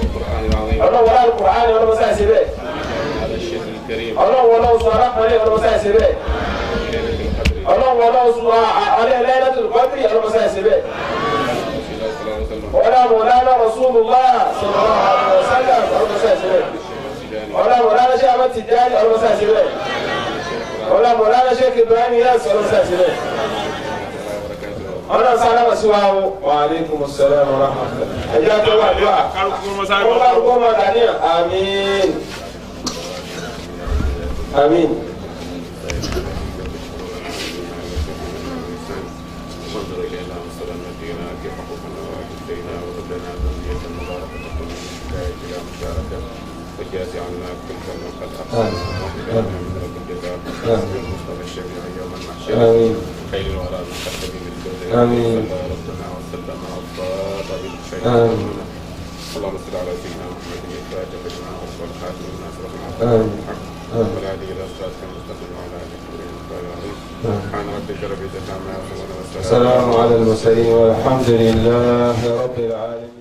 القرآن العظيم. ọlọ́run wọlé Al-Qur'ani ọlọ́run sáà ṣe bẹ́ẹ̀. هذا الشيخ الكريم. ọlọ́run wọlé oṣù arákùnrin ọlọ́run sáà ṣe bẹ́ẹ̀. ليلة القدر. ọlọ́run wọlé oṣù ọlẹ́ Laylatul Qadri ọlọ́run sáà ṣe bẹ́ẹ̀. رسول الله صلى الله عليه وسلم. ولا مولانا رسول الله صلى الله عليه وسلم ọlọ́run sáà ṣe bẹ́ẹ̀. ولا مولانا شيخ أحمد تجاني ọlọ́run sáà ṣe bẹ́ẹ̀. ولا مولانا شيخ إبراهيم ياس ọlọ́run sáà ṣe bẹ́ẹ̀. ọlọ́run sálámà sí wa o. wa aleykum salaam wa rahmatulah. ẹ̀jẹ̀ tó wà dùn à. kó bá rúkọ́ mọ́ dàníyàn. àmín. àmín. وانظر إلينا وصلنا نبينا كيف حقوقنا وأجدينا وردنا ذرية مباركة تكون الهداية إلى مشاركة وجاز عنا تلك من قد أحسن وإلى من رب الجزاء المصطفى الشفيع يوم المحشر خير الورى المقدم بالجزاء صلى ربنا وسلم وأطاب بالشيء اللهم صل على سيدنا محمد الفاتح لما أصبح الخاتم الناس رحمة الله الحق والهادي إلى صراطك المستقيم وعلى آله سبحان ربك رب العزة عما يصفون والسلام السلام على المرسلين والحمد لله رب العالمين.